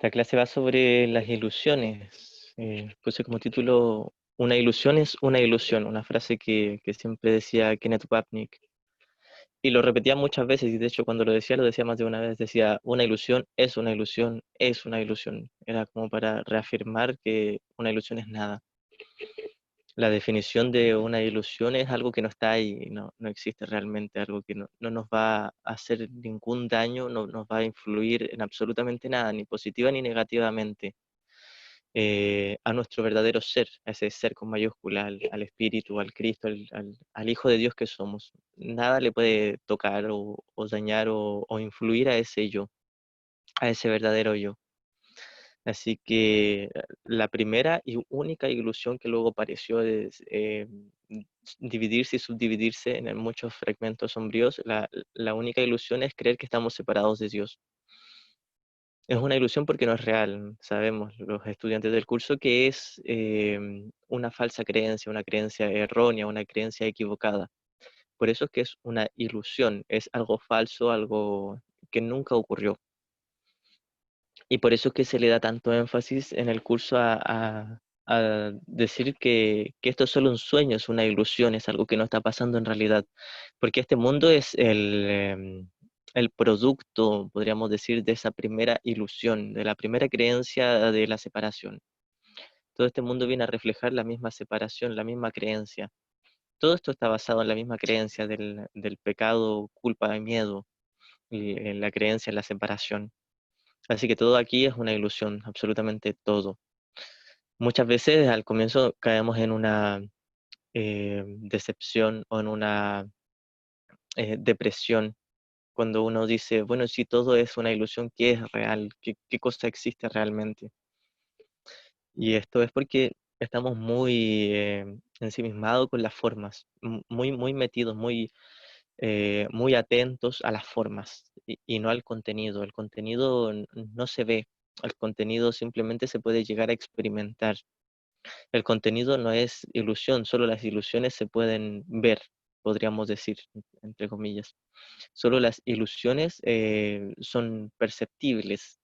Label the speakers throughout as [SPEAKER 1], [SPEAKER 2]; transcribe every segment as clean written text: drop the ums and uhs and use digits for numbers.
[SPEAKER 1] La clase va sobre las ilusiones. Puse como título "Una ilusión es una ilusión", una frase que siempre decía Kenneth Wapnick. Y lo repetía muchas veces, y de hecho cuando lo decía más de una vez, decía, una ilusión es una ilusión, es una ilusión. Era como para reafirmar que una ilusión es nada. La definición de una ilusión es algo que no está ahí, no existe realmente, algo que no nos va a hacer ningún daño, no nos va a influir en absolutamente nada, ni positiva ni negativamente, a nuestro verdadero ser, a ese ser con mayúscula, al Espíritu, al Cristo, al Hijo de Dios que somos. Nada le puede tocar o dañar o influir a ese yo, a ese verdadero yo. Así que la primera y única ilusión que luego pareció es dividirse y subdividirse en muchos fragmentos sombríos, la única ilusión es creer que estamos separados de Dios. Es una ilusión porque no es real. Sabemos los estudiantes del curso que es una falsa creencia, una creencia errónea, una creencia equivocada. Por eso es que es una ilusión, es algo falso, algo que nunca ocurrió. Y por eso es que se le da tanto énfasis en el curso a decir que esto es solo un sueño, es una ilusión, es algo que no está pasando en realidad. Porque este mundo es el producto, podríamos decir, de esa primera ilusión, de la primera creencia de la separación. Todo este mundo viene a reflejar la misma separación, la misma creencia. Todo esto está basado en la misma creencia del pecado, culpa y miedo, y en la creencia en la separación. Así que todo aquí es una ilusión, absolutamente todo. Muchas veces al comienzo caemos en una decepción o en una depresión cuando uno dice, bueno, si todo es una ilusión, ¿qué es real? ¿Qué cosa existe realmente? Y esto es porque estamos muy ensimismados con las formas, muy metidos, muy atentos a las formas y no al contenido. El contenido no se ve, el contenido simplemente se puede llegar a experimentar. El contenido no es ilusión, solo las ilusiones se pueden ver, podríamos decir, entre comillas. Solo las ilusiones son perceptibles.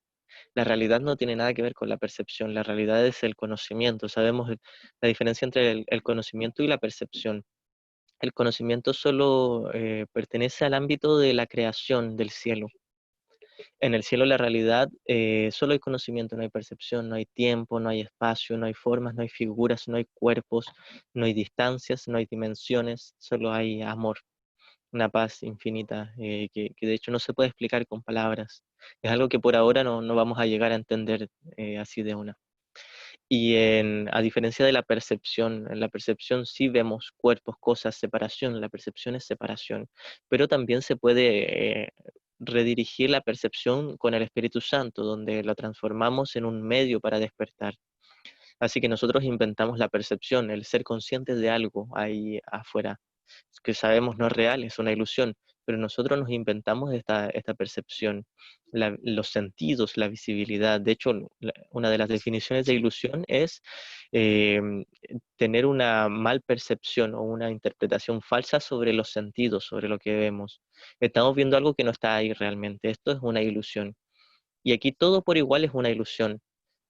[SPEAKER 1] La realidad no tiene nada que ver con la percepción, la realidad es el conocimiento. Sabemos la diferencia entre el conocimiento y la percepción. El conocimiento solo pertenece al ámbito de la creación del cielo. En el cielo la realidad solo hay conocimiento, no hay percepción, no hay tiempo, no hay espacio, no hay formas, no hay figuras, no hay cuerpos, no hay distancias, no hay dimensiones, solo hay amor, una paz infinita que de hecho no se puede explicar con palabras. Es algo que por ahora no vamos a llegar a entender así de una. Y a diferencia de la percepción, en la percepción sí vemos cuerpos, cosas, separación, la percepción es separación, pero también se puede redirigir la percepción con el Espíritu Santo, donde la transformamos en un medio para despertar. Así que nosotros inventamos la percepción, el ser conscientes de algo ahí afuera, que sabemos no es real, es una ilusión, pero nosotros nos inventamos esta percepción, los sentidos, la visibilidad. De hecho, una de las definiciones de ilusión es eh, tener una mal percepción o una interpretación falsa sobre los sentidos, sobre lo que vemos. Estamos viendo algo que no está ahí realmente. Esto es una ilusión. Y aquí todo por igual es una ilusión.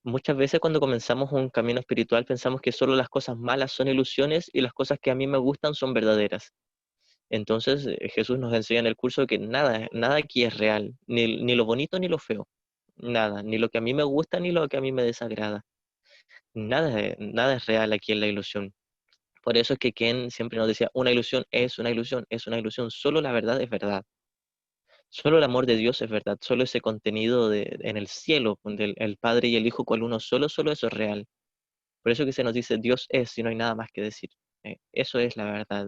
[SPEAKER 1] Muchas veces cuando comenzamos un camino espiritual pensamos que solo las cosas malas son ilusiones y las cosas que a mí me gustan son verdaderas. Entonces Jesús nos enseña en el curso que nada aquí es real, ni lo bonito ni lo feo, nada, ni lo que a mí me gusta ni lo que a mí me desagrada. Nada es real aquí en la ilusión. Por eso es que Ken siempre nos decía, una ilusión es una ilusión, es una ilusión, solo la verdad es verdad. Solo el amor de Dios es verdad, solo ese contenido en el cielo, donde el Padre y el Hijo cual uno solo eso es real. Por eso que se nos dice Dios es y no hay nada más que decir. Eso es la verdad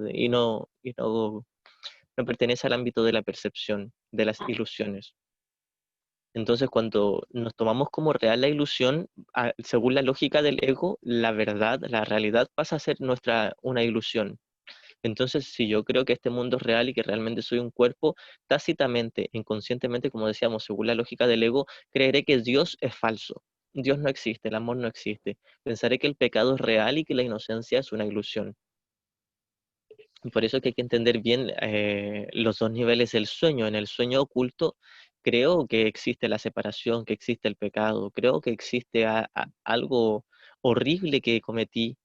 [SPEAKER 1] no pertenece al ámbito de la percepción, de las ilusiones. Entonces, cuando nos tomamos como real la ilusión, según la lógica del ego, la verdad, la realidad pasa a ser una ilusión. Entonces, si yo creo que este mundo es real y que realmente soy un cuerpo, tácitamente, inconscientemente, como decíamos, según la lógica del ego, creeré que Dios es falso. Dios no existe, el amor no existe. Pensaré que el pecado es real y que la inocencia es una ilusión. Por eso es que hay que entender bien los dos niveles del sueño. En el sueño oculto, creo que existe la separación, que existe el pecado, creo que existe algo horrible que cometí.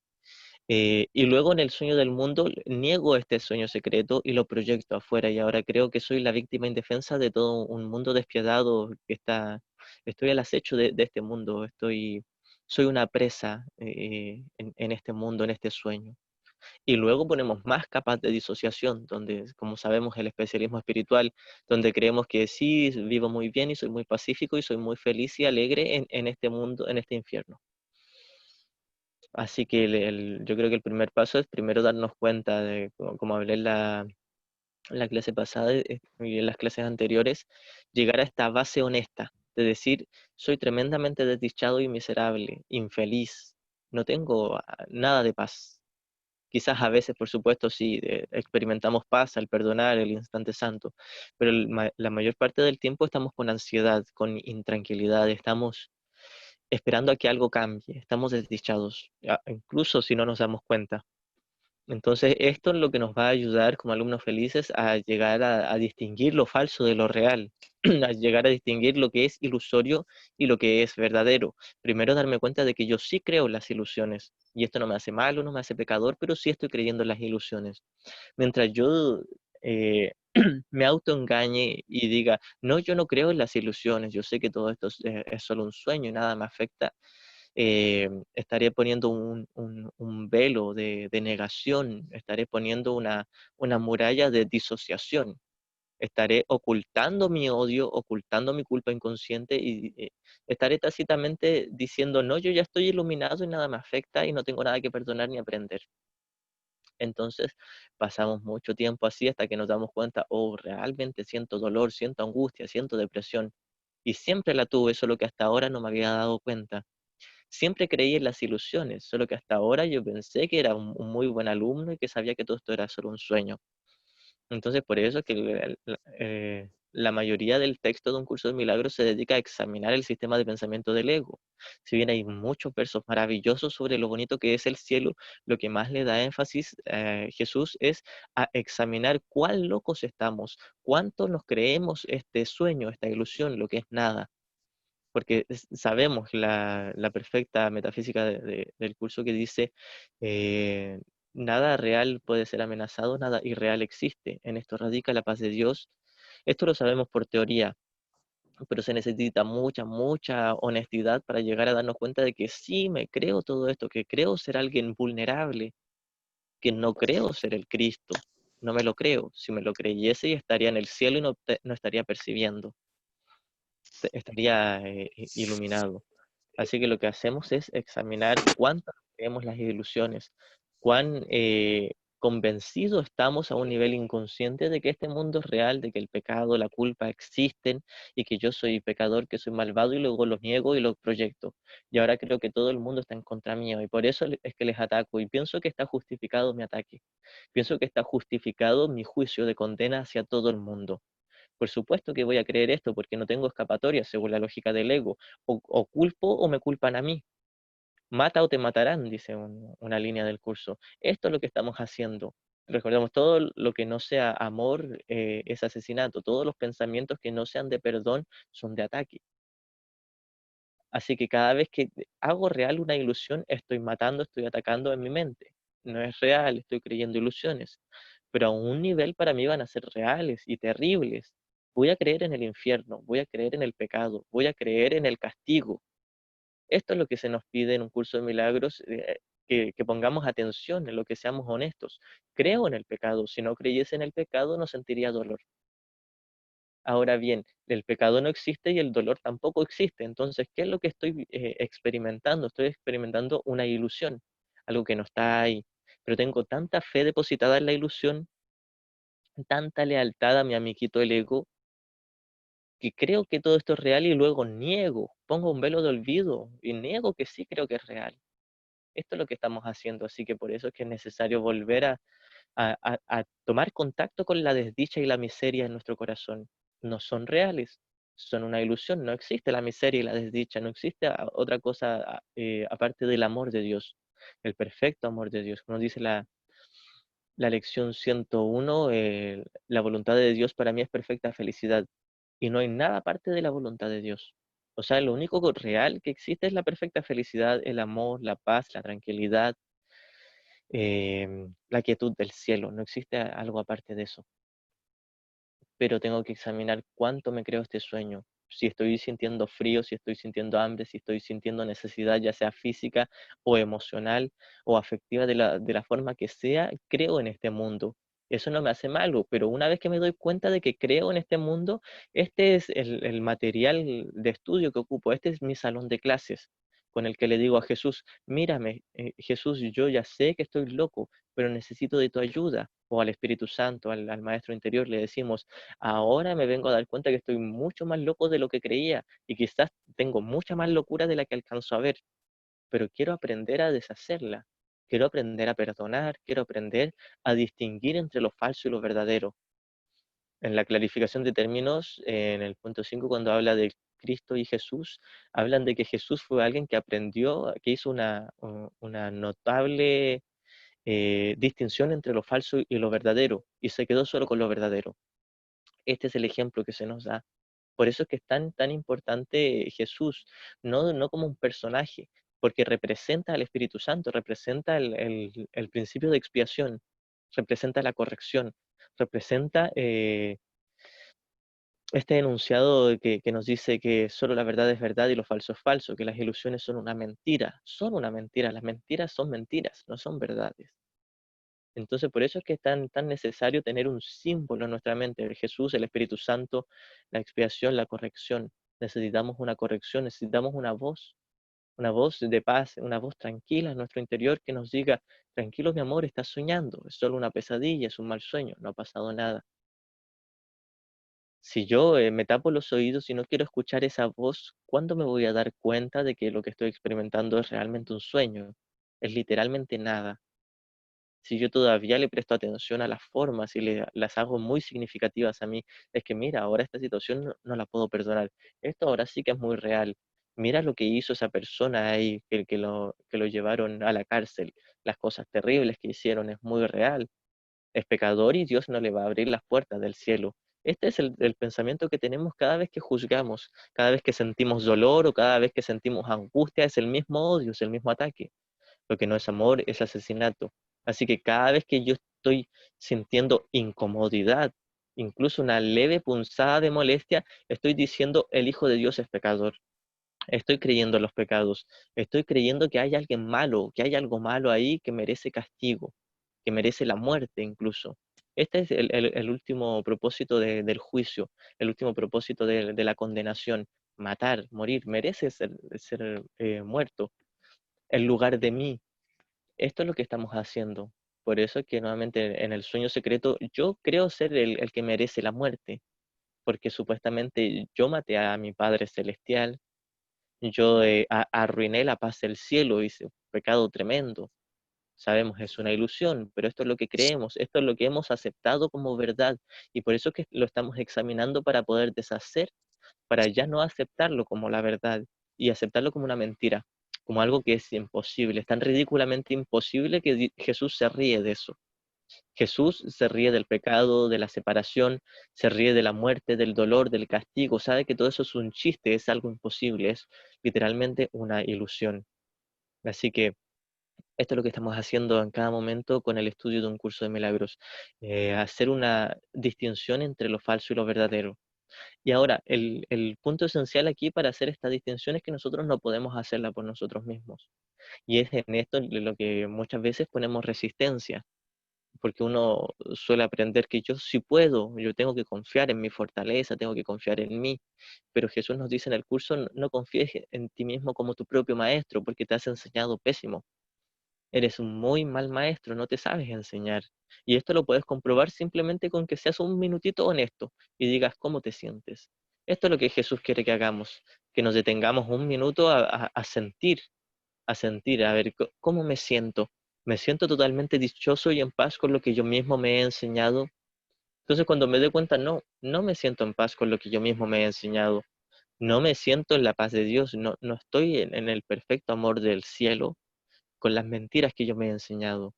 [SPEAKER 1] Y luego en el sueño del mundo niego este sueño secreto y lo proyecto afuera y ahora creo que soy la víctima indefensa de todo un mundo despiadado estoy al acecho de este mundo, soy una presa en este mundo, en este sueño. Y luego ponemos más capas de disociación, donde, como sabemos, el especialismo espiritual, donde creemos que sí, vivo muy bien y soy muy pacífico y soy muy feliz y alegre en este mundo, en este infierno. Así que yo creo que el primer paso es primero darnos cuenta de, como hablé en la clase pasada y en las clases anteriores, llegar a esta base honesta de decir, soy tremendamente desdichado y miserable, infeliz, no tengo nada de paz. Quizás a veces, por supuesto, sí, experimentamos paz al perdonar el instante santo, pero la mayor parte del tiempo estamos con ansiedad, con intranquilidad, estamos esperando a que algo cambie, estamos desdichados, incluso si no nos damos cuenta. Entonces, esto es lo que nos va a ayudar como alumnos felices a llegar a distinguir lo falso de lo real, a llegar a distinguir lo que es ilusorio y lo que es verdadero. Primero, darme cuenta de que yo sí creo en las ilusiones, y esto no me hace malo, no me hace pecador, pero sí estoy creyendo en las ilusiones. Mientras yo eh, me autoengañe y diga, no, yo no creo en las ilusiones, yo sé que todo esto es solo un sueño y nada me afecta, estaré poniendo un velo de negación, estaré poniendo una muralla de disociación, estaré ocultando mi odio, ocultando mi culpa inconsciente y estaré tácitamente diciendo, no, yo ya estoy iluminado y nada me afecta y no tengo nada que perdonar ni aprender. Entonces pasamos mucho tiempo así hasta que nos damos cuenta, oh, realmente siento dolor, siento angustia, siento depresión. Y siempre la tuve, solo que hasta ahora no me había dado cuenta. Siempre creí en las ilusiones, solo que hasta ahora yo pensé que era un muy buen alumno y que sabía que todo esto era solo un sueño. Entonces, por eso es que la mayoría del texto de un curso de milagros se dedica a examinar el sistema de pensamiento del ego. Si bien hay muchos versos maravillosos sobre lo bonito que es el cielo, lo que más le da énfasis Jesús es a examinar cuán locos estamos, cuánto nos creemos este sueño, esta ilusión, lo que es nada porque sabemos la perfecta metafísica del curso que dice, eh, nada real puede ser amenazado, nada irreal existe. En esto radica la paz de Dios. Esto lo sabemos por teoría, pero se necesita mucha, mucha honestidad para llegar a darnos cuenta de que sí me creo todo esto, que creo ser alguien vulnerable, que no creo ser el Cristo. No me lo creo. Si me lo creyese, estaría en el cielo y no estaría percibiendo, estaría iluminado. Así que lo que hacemos es examinar cuánto creemos las ilusiones, cuán convencidos estamos a un nivel inconsciente de que este mundo es real, de que el pecado, la culpa existen y que yo soy pecador, que soy malvado y luego los niego y los proyecto. Y ahora creo que todo el mundo está en contra mío y por eso es que les ataco y pienso que está justificado mi ataque. Pienso que está justificado mi juicio de condena hacia todo el mundo. Por supuesto que voy a creer esto porque no tengo escapatoria según la lógica del ego. O culpo o me culpan a mí. Mata o te matarán, dice una línea del curso. Esto es lo que estamos haciendo. Recordemos, todo lo que no sea amor es asesinato. Todos los pensamientos que no sean de perdón son de ataque. Así que cada vez que hago real una ilusión, estoy matando, estoy atacando en mi mente. No es real, estoy creyendo ilusiones. Pero a un nivel para mí van a ser reales y terribles. Voy a creer en el infierno, voy a creer en el pecado, voy a creer en el castigo. Esto es lo que se nos pide en un curso de milagros, que pongamos atención en lo que seamos honestos. Creo en el pecado, si no creyese en el pecado no sentiría dolor. Ahora bien, el pecado no existe y el dolor tampoco existe. Entonces, ¿qué es lo que estoy experimentando? Estoy experimentando una ilusión, algo que no está ahí. Pero tengo tanta fe depositada en la ilusión, tanta lealtad a mi amiguito el ego, que creo que todo esto es real y luego niego, pongo un velo de olvido y niego que sí creo que es real. Esto es lo que estamos haciendo, así que por eso es que es necesario volver a tomar contacto con la desdicha y la miseria en nuestro corazón. No son reales, son una ilusión, no existe la miseria y la desdicha, no existe otra cosa aparte del amor de Dios, el perfecto amor de Dios. Como dice la lección 101, la voluntad de Dios para mí es perfecta felicidad. y no hay nada aparte de la voluntad de Dios. O sea, lo único real que existe es la perfecta felicidad, el amor, la paz, la tranquilidad, la quietud del cielo. No existe algo aparte de eso. Pero tengo que examinar cuánto me creo este sueño. Si estoy sintiendo frío, si estoy sintiendo hambre, si estoy sintiendo necesidad, ya sea física o emocional o afectiva de la forma que sea, creo en este mundo. Eso no me hace malo, pero una vez que me doy cuenta de que creo en este mundo, este es el material de estudio que ocupo, este es mi salón de clases con el que le digo a Jesús, mírame, Jesús, yo ya sé que estoy loco, pero necesito de tu ayuda. O al Espíritu Santo, al Maestro interior, le decimos, ahora me vengo a dar cuenta que estoy mucho más loco de lo que creía y quizás tengo mucha más locura de la que alcanzo a ver, pero quiero aprender a deshacerla. Quiero aprender a perdonar, quiero aprender a distinguir entre lo falso y lo verdadero. En la clarificación de términos, en el punto 5 cuando habla de Cristo y Jesús, hablan de que Jesús fue alguien que aprendió, que hizo una notable distinción entre lo falso y lo verdadero, y se quedó solo con lo verdadero. Este es el ejemplo que se nos da. Por eso es que es tan importante Jesús, no como un personaje, porque representa al Espíritu Santo, representa el principio de expiación, representa la corrección, representa este enunciado que nos dice que solo la verdad es verdad y lo falso es falso, que las ilusiones son una mentira, las mentiras son mentiras, no son verdades. Entonces, por eso es que es tan necesario tener un símbolo en nuestra mente, el Jesús, el Espíritu Santo, la expiación, la corrección. Necesitamos una corrección, necesitamos una voz de paz, una voz tranquila en nuestro interior que nos diga, tranquilo mi amor, estás soñando, es solo una pesadilla, es un mal sueño, no ha pasado nada. Si yo me tapo los oídos y no quiero escuchar esa voz, ¿cuándo me voy a dar cuenta de que lo que estoy experimentando es realmente un sueño? Es literalmente nada. Si yo todavía le presto atención a las formas y las hago muy significativas a mí, es que mira, ahora esta situación no la puedo perdonar. Esto ahora sí que es muy real. Mira lo que hizo esa persona ahí, que lo llevaron a la cárcel. Las cosas terribles que hicieron es muy real. Es pecador y Dios no le va a abrir las puertas del cielo. Este es el pensamiento que tenemos cada vez que juzgamos, cada vez que sentimos dolor o cada vez que sentimos angustia, es el mismo odio, es el mismo ataque. Lo que no es amor es asesinato. Así que cada vez que yo estoy sintiendo incomodidad, incluso una leve punzada de molestia, estoy diciendo el Hijo de Dios es pecador. Estoy creyendo en los pecados. Estoy creyendo que hay alguien malo, que hay algo malo ahí que merece castigo, que merece la muerte incluso. Este es el último propósito del juicio, el último propósito de la condenación. Matar, morir, merece ser muerto en lugar de mí. Esto es lo que estamos haciendo. Por eso es que nuevamente en el sueño secreto yo creo ser el que merece la muerte, porque supuestamente yo maté a mi Padre Celestial, yo arruiné la paz del cielo, hice un pecado tremendo. Sabemos, es una ilusión, pero esto es lo que creemos, esto es lo que hemos aceptado como verdad, y por eso es que lo estamos examinando para poder deshacer, para ya no aceptarlo como la verdad y aceptarlo como una mentira, como algo que es imposible, es tan ridículamente imposible que Jesús se ríe de eso. Jesús se ríe del pecado, de la separación, se ríe de la muerte, del dolor, del castigo, sabe que todo eso es un chiste, es algo imposible, es literalmente una ilusión. Así que esto es lo que estamos haciendo en cada momento con el estudio de un curso de milagros, hacer una distinción entre lo falso y lo verdadero. Y ahora, el punto esencial aquí para hacer esta distinción es que nosotros no podemos hacerla por nosotros mismos. Y es en esto en lo que muchas veces ponemos resistencia, porque uno suele aprender que yo sí puedo, yo tengo que confiar en mi fortaleza, tengo que confiar en mí, pero Jesús nos dice en el curso, no confíes en ti mismo como tu propio maestro, porque te has enseñado pésimo. Eres un muy mal maestro, no te sabes enseñar. Y esto lo puedes comprobar simplemente con que seas un minutito honesto y digas cómo te sientes. Esto es lo que Jesús quiere que hagamos, que nos detengamos un minuto a sentir, a ver cómo me siento. Me siento totalmente dichoso y en paz con lo que yo mismo me he enseñado. Entonces cuando me doy cuenta, no me siento en paz con lo que yo mismo me he enseñado. No me siento en la paz de Dios, no estoy en el perfecto amor del cielo con las mentiras que yo me he enseñado.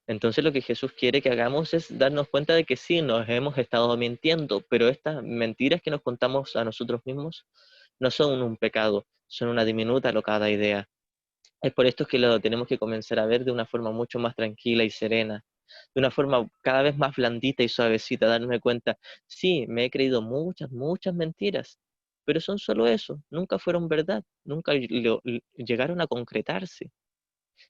[SPEAKER 1] Entonces lo que Jesús quiere que hagamos es darnos cuenta de que sí, nos hemos estado mintiendo, pero estas mentiras que nos contamos a nosotros mismos no son un pecado, son una diminuta locada idea. Es por esto que lo tenemos que comenzar a ver de una forma mucho más tranquila y serena, de una forma cada vez más blandita y suavecita, darme cuenta, sí, me he creído muchas, muchas mentiras, pero son solo eso, nunca fueron verdad, nunca llegaron a concretarse.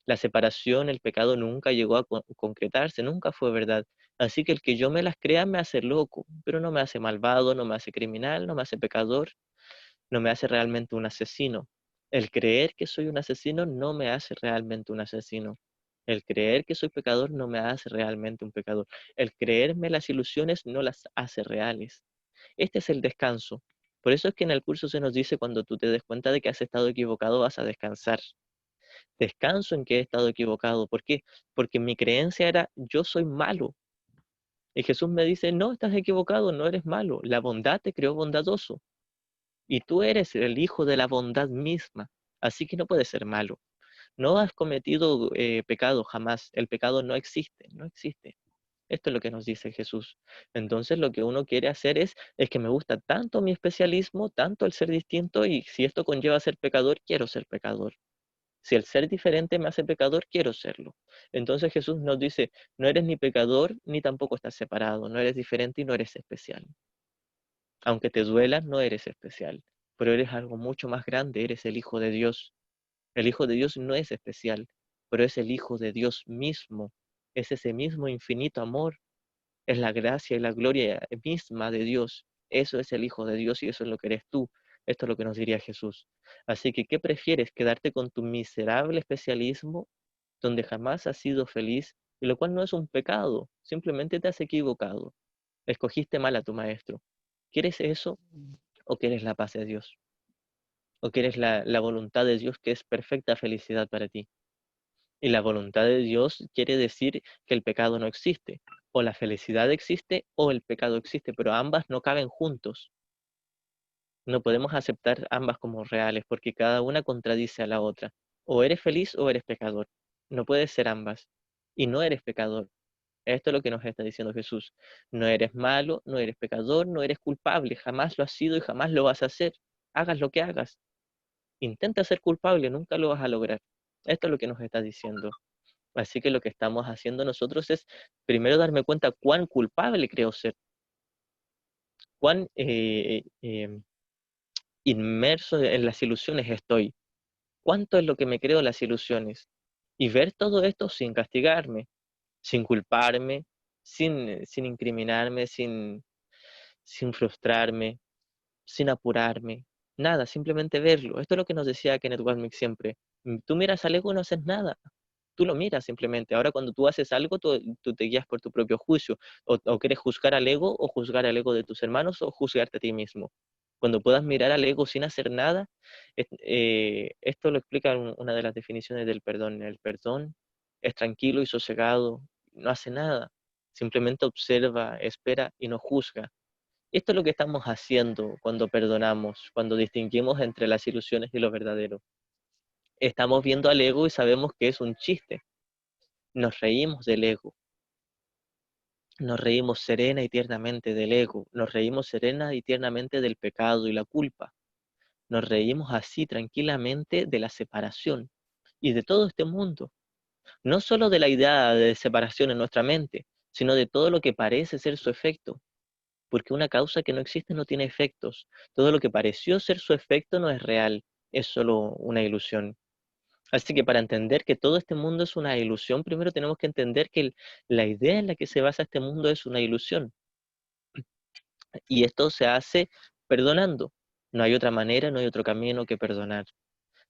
[SPEAKER 1] La separación, el pecado nunca llegó a concretarse, nunca fue verdad. Así que el que yo me las crea me hace loco, pero no me hace malvado, no me hace criminal, no me hace pecador, no me hace realmente un asesino. El creer que soy un asesino no me hace realmente un asesino. El creer que soy pecador no me hace realmente un pecador. El creerme las ilusiones no las hace reales. Este es el descanso. Por eso es que en el curso se nos dice cuando tú te des cuenta de que has estado equivocado vas a descansar. Descanso en que he estado equivocado. ¿Por qué? Porque mi creencia era yo soy malo. Y Jesús me dice, no, estás equivocado, no eres malo. La bondad te creó bondadoso. Y tú eres el hijo de la bondad misma. Así que no puedes ser malo. No has cometido pecado jamás. El pecado no existe, no existe. Esto es lo que nos dice Jesús. Entonces lo que uno quiere hacer es que me gusta tanto mi especialismo, tanto el ser distinto, y si esto conlleva ser pecador, quiero ser pecador. Si el ser diferente me hace pecador, quiero serlo. Entonces Jesús nos dice, no eres ni pecador ni tampoco estás separado, no eres diferente y no eres especial. Aunque te duela, no eres especial, pero eres algo mucho más grande, eres el Hijo de Dios. El Hijo de Dios no es especial, pero es el Hijo de Dios mismo. Es ese mismo infinito amor, es la gracia y la gloria misma de Dios. Eso es el Hijo de Dios y eso es lo que eres tú. Esto es lo que nos diría Jesús. Así que, ¿qué prefieres? ¿Quedarte con tu miserable especialismo donde jamás has sido feliz, y lo cual no es un pecado, simplemente te has equivocado, escogiste mal a tu maestro? ¿Quieres eso o quieres la paz de Dios? ¿O quieres la voluntad de Dios que es perfecta felicidad para ti? Y la voluntad de Dios quiere decir que el pecado no existe, o la felicidad existe o el pecado existe, pero ambas no caben juntos. No podemos aceptar ambas como reales porque cada una contradice a la otra. O eres feliz o eres pecador. No puedes ser ambas. Y no eres pecador. Esto es lo que nos está diciendo Jesús. No eres malo, no eres pecador, no eres culpable. Jamás lo has sido y jamás lo vas a hacer. Hagas lo que hagas. Intenta ser culpable, nunca lo vas a lograr. Esto es lo que nos está diciendo. Así que lo que estamos haciendo nosotros es primero darme cuenta cuán culpable creo ser, cuán inmerso en las ilusiones estoy, cuánto es lo que me creo las ilusiones. Y ver todo esto sin castigarme, sin culparme, sin incriminarme, sin frustrarme, sin apurarme, nada, simplemente verlo. Esto es lo que nos decía Kenneth Wapnick siempre. Tú miras al ego y no haces nada. Tú lo miras simplemente. Ahora cuando tú haces algo, tú te guías por tu propio juicio. O quieres juzgar al ego, o juzgar al ego de tus hermanos, o juzgarte a ti mismo. Cuando puedas mirar al ego sin hacer nada, esto lo explica una de las definiciones del perdón. El perdón es tranquilo y sosegado, no hace nada. Simplemente observa, espera y no juzga. Esto es lo que estamos haciendo cuando perdonamos, cuando distinguimos entre las ilusiones y lo verdadero. Estamos viendo al ego y sabemos que es un chiste. Nos reímos del ego, nos reímos serena y tiernamente del ego, nos reímos serena y tiernamente del pecado y la culpa, nos reímos así tranquilamente de la separación y de todo este mundo, no solo de la idea de separación en nuestra mente, sino de todo lo que parece ser su efecto, porque una causa que no existe no tiene efectos, todo lo que pareció ser su efecto no es real, es solo una ilusión. Así que para entender que todo este mundo es una ilusión, primero tenemos que entender que la idea en la que se basa este mundo es una ilusión. Y esto se hace perdonando. No hay otra manera, no hay otro camino que perdonar.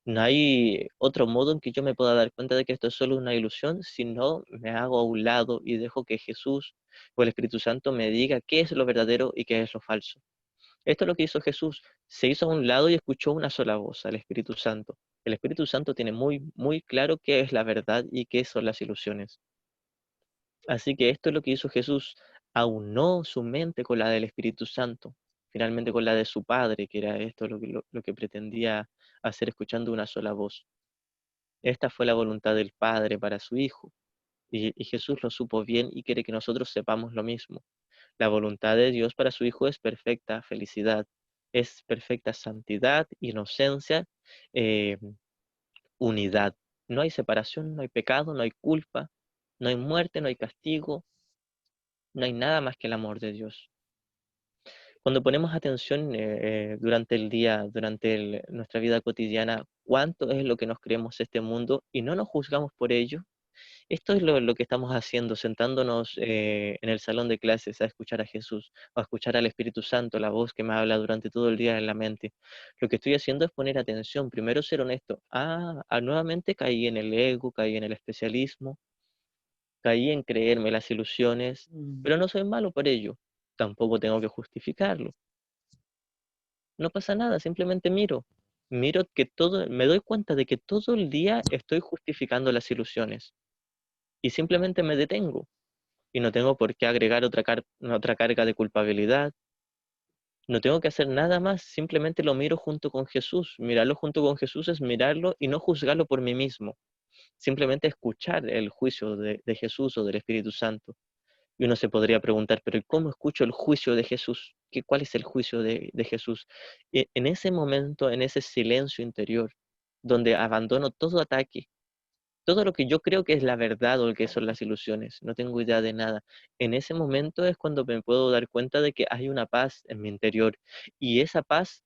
[SPEAKER 1] No hay otro modo en que yo me pueda dar cuenta de que esto es solo una ilusión, si no me hago a un lado y dejo que Jesús o el Espíritu Santo me diga qué es lo verdadero y qué es lo falso. Esto es lo que hizo Jesús. Se hizo a un lado y escuchó una sola voz, al Espíritu Santo. El Espíritu Santo tiene muy, muy claro qué es la verdad y qué son las ilusiones. Así que esto es lo que hizo Jesús. Aunó su mente con la del Espíritu Santo, finalmente con la de su Padre, que era esto lo que pretendía hacer escuchando una sola voz. Esta fue la voluntad del Padre para su Hijo. y Jesús lo supo bien y quiere que nosotros sepamos lo mismo. La voluntad de Dios para su Hijo es perfecta felicidad, es perfecta santidad, inocencia, eh, unidad. No hay separación, no hay pecado, no hay culpa, no hay muerte, no hay castigo, no hay nada más que el amor de Dios. Cuando ponemos atención durante el día, durante nuestra vida cotidiana, cuánto es lo que nos creemos este mundo y no nos juzgamos por ello, esto es lo que estamos haciendo, sentándonos en el salón de clases a escuchar a Jesús, o a escuchar al Espíritu Santo, la voz que me habla durante todo el día en la mente. Lo que estoy haciendo es poner atención, primero ser honesto. Nuevamente caí en el ego, caí en el especialismo, caí en creerme las ilusiones, pero no soy malo por ello. Tampoco tengo que justificarlo. No pasa nada, simplemente miro. Miro que todo, me doy cuenta de que todo el día estoy justificando las ilusiones y simplemente me detengo y no tengo por qué agregar otra carga de culpabilidad. No tengo que hacer nada más, simplemente lo miro junto con Jesús. Mirarlo junto con Jesús es mirarlo y no juzgarlo por mí mismo. Simplemente escuchar el juicio de Jesús o del Espíritu Santo. Y uno se podría preguntar, pero ¿y cómo escucho el juicio de Jesús? ¿Cuál es el juicio de Jesús? En ese momento, en ese silencio interior, donde abandono todo ataque, todo lo que yo creo que es la verdad o que son las ilusiones, no tengo idea de nada. En ese momento es cuando me puedo dar cuenta de que hay una paz en mi interior y esa paz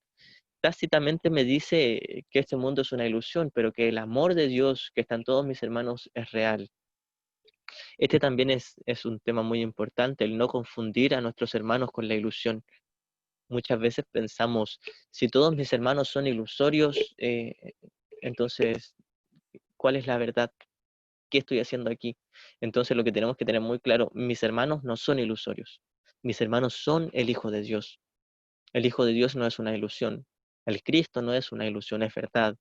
[SPEAKER 1] tácitamente me dice que este mundo es una ilusión, pero que el amor de Dios que están todos mis hermanos es real. Este también es un tema muy importante, el no confundir a nuestros hermanos con la ilusión. Muchas veces pensamos, si todos mis hermanos son ilusorios, entonces, ¿cuál es la verdad? ¿Qué estoy haciendo aquí? Entonces lo que tenemos que tener muy claro, mis hermanos no son ilusorios, mis hermanos son el Hijo de Dios. El Hijo de Dios no es una ilusión, el Cristo no es una ilusión, es verdad.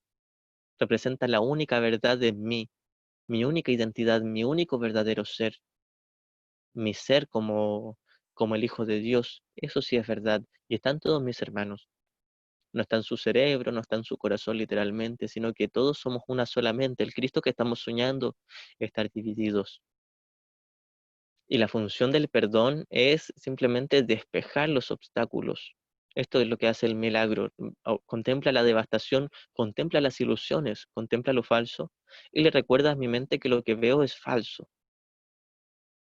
[SPEAKER 1] Representa la única verdad de mí, mi única identidad, mi único verdadero ser, mi ser como el Hijo de Dios. Eso sí es verdad. Y están todos mis hermanos. No está en su cerebro, no está en su corazón literalmente, sino que todos somos una sola mente. El Cristo que estamos soñando, estar divididos. Y la función del perdón es simplemente despejar los obstáculos. Esto es lo que hace el milagro. Contempla la devastación, contempla las ilusiones, contempla lo falso y le recuerda a mi mente que lo que veo es falso.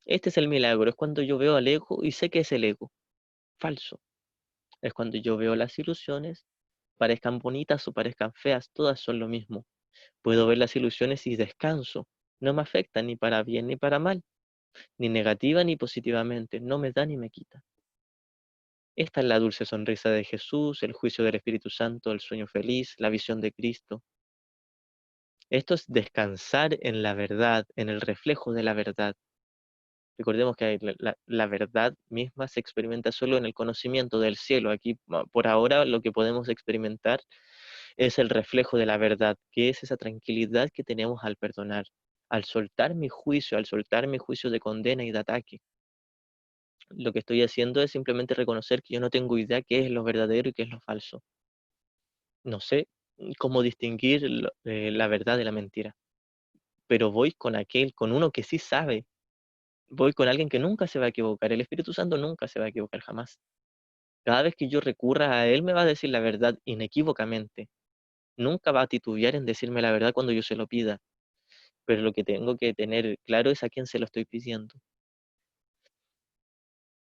[SPEAKER 1] Este es el milagro, es cuando yo veo al ego y sé que es el ego, falso. Es cuando yo veo las ilusiones, parezcan bonitas o parezcan feas, todas son lo mismo. Puedo ver las ilusiones y descanso. No me afectan ni para bien ni para mal, ni negativa ni positivamente, no me da ni me quita. Esta es la dulce sonrisa de Jesús, el juicio del Espíritu Santo, el sueño feliz, la visión de Cristo. Esto es descansar en la verdad, en el reflejo de la verdad. Recordemos que la verdad misma se experimenta solo en el conocimiento del cielo. Aquí, por ahora, lo que podemos experimentar es el reflejo de la verdad, que es esa tranquilidad que tenemos al perdonar, al soltar mi juicio de condena y de ataque. Lo que estoy haciendo es simplemente reconocer que yo no tengo idea qué es lo verdadero y qué es lo falso. No sé cómo distinguir la verdad de la mentira, pero voy con uno que sí sabe, voy con alguien que nunca se va a equivocar. El Espíritu Santo nunca se va a equivocar jamás. Cada vez que yo recurra a Él me va a decir la verdad inequívocamente. Nunca va a titubear en decirme la verdad cuando yo se lo pida, pero lo que tengo que tener claro es a quién se lo estoy pidiendo.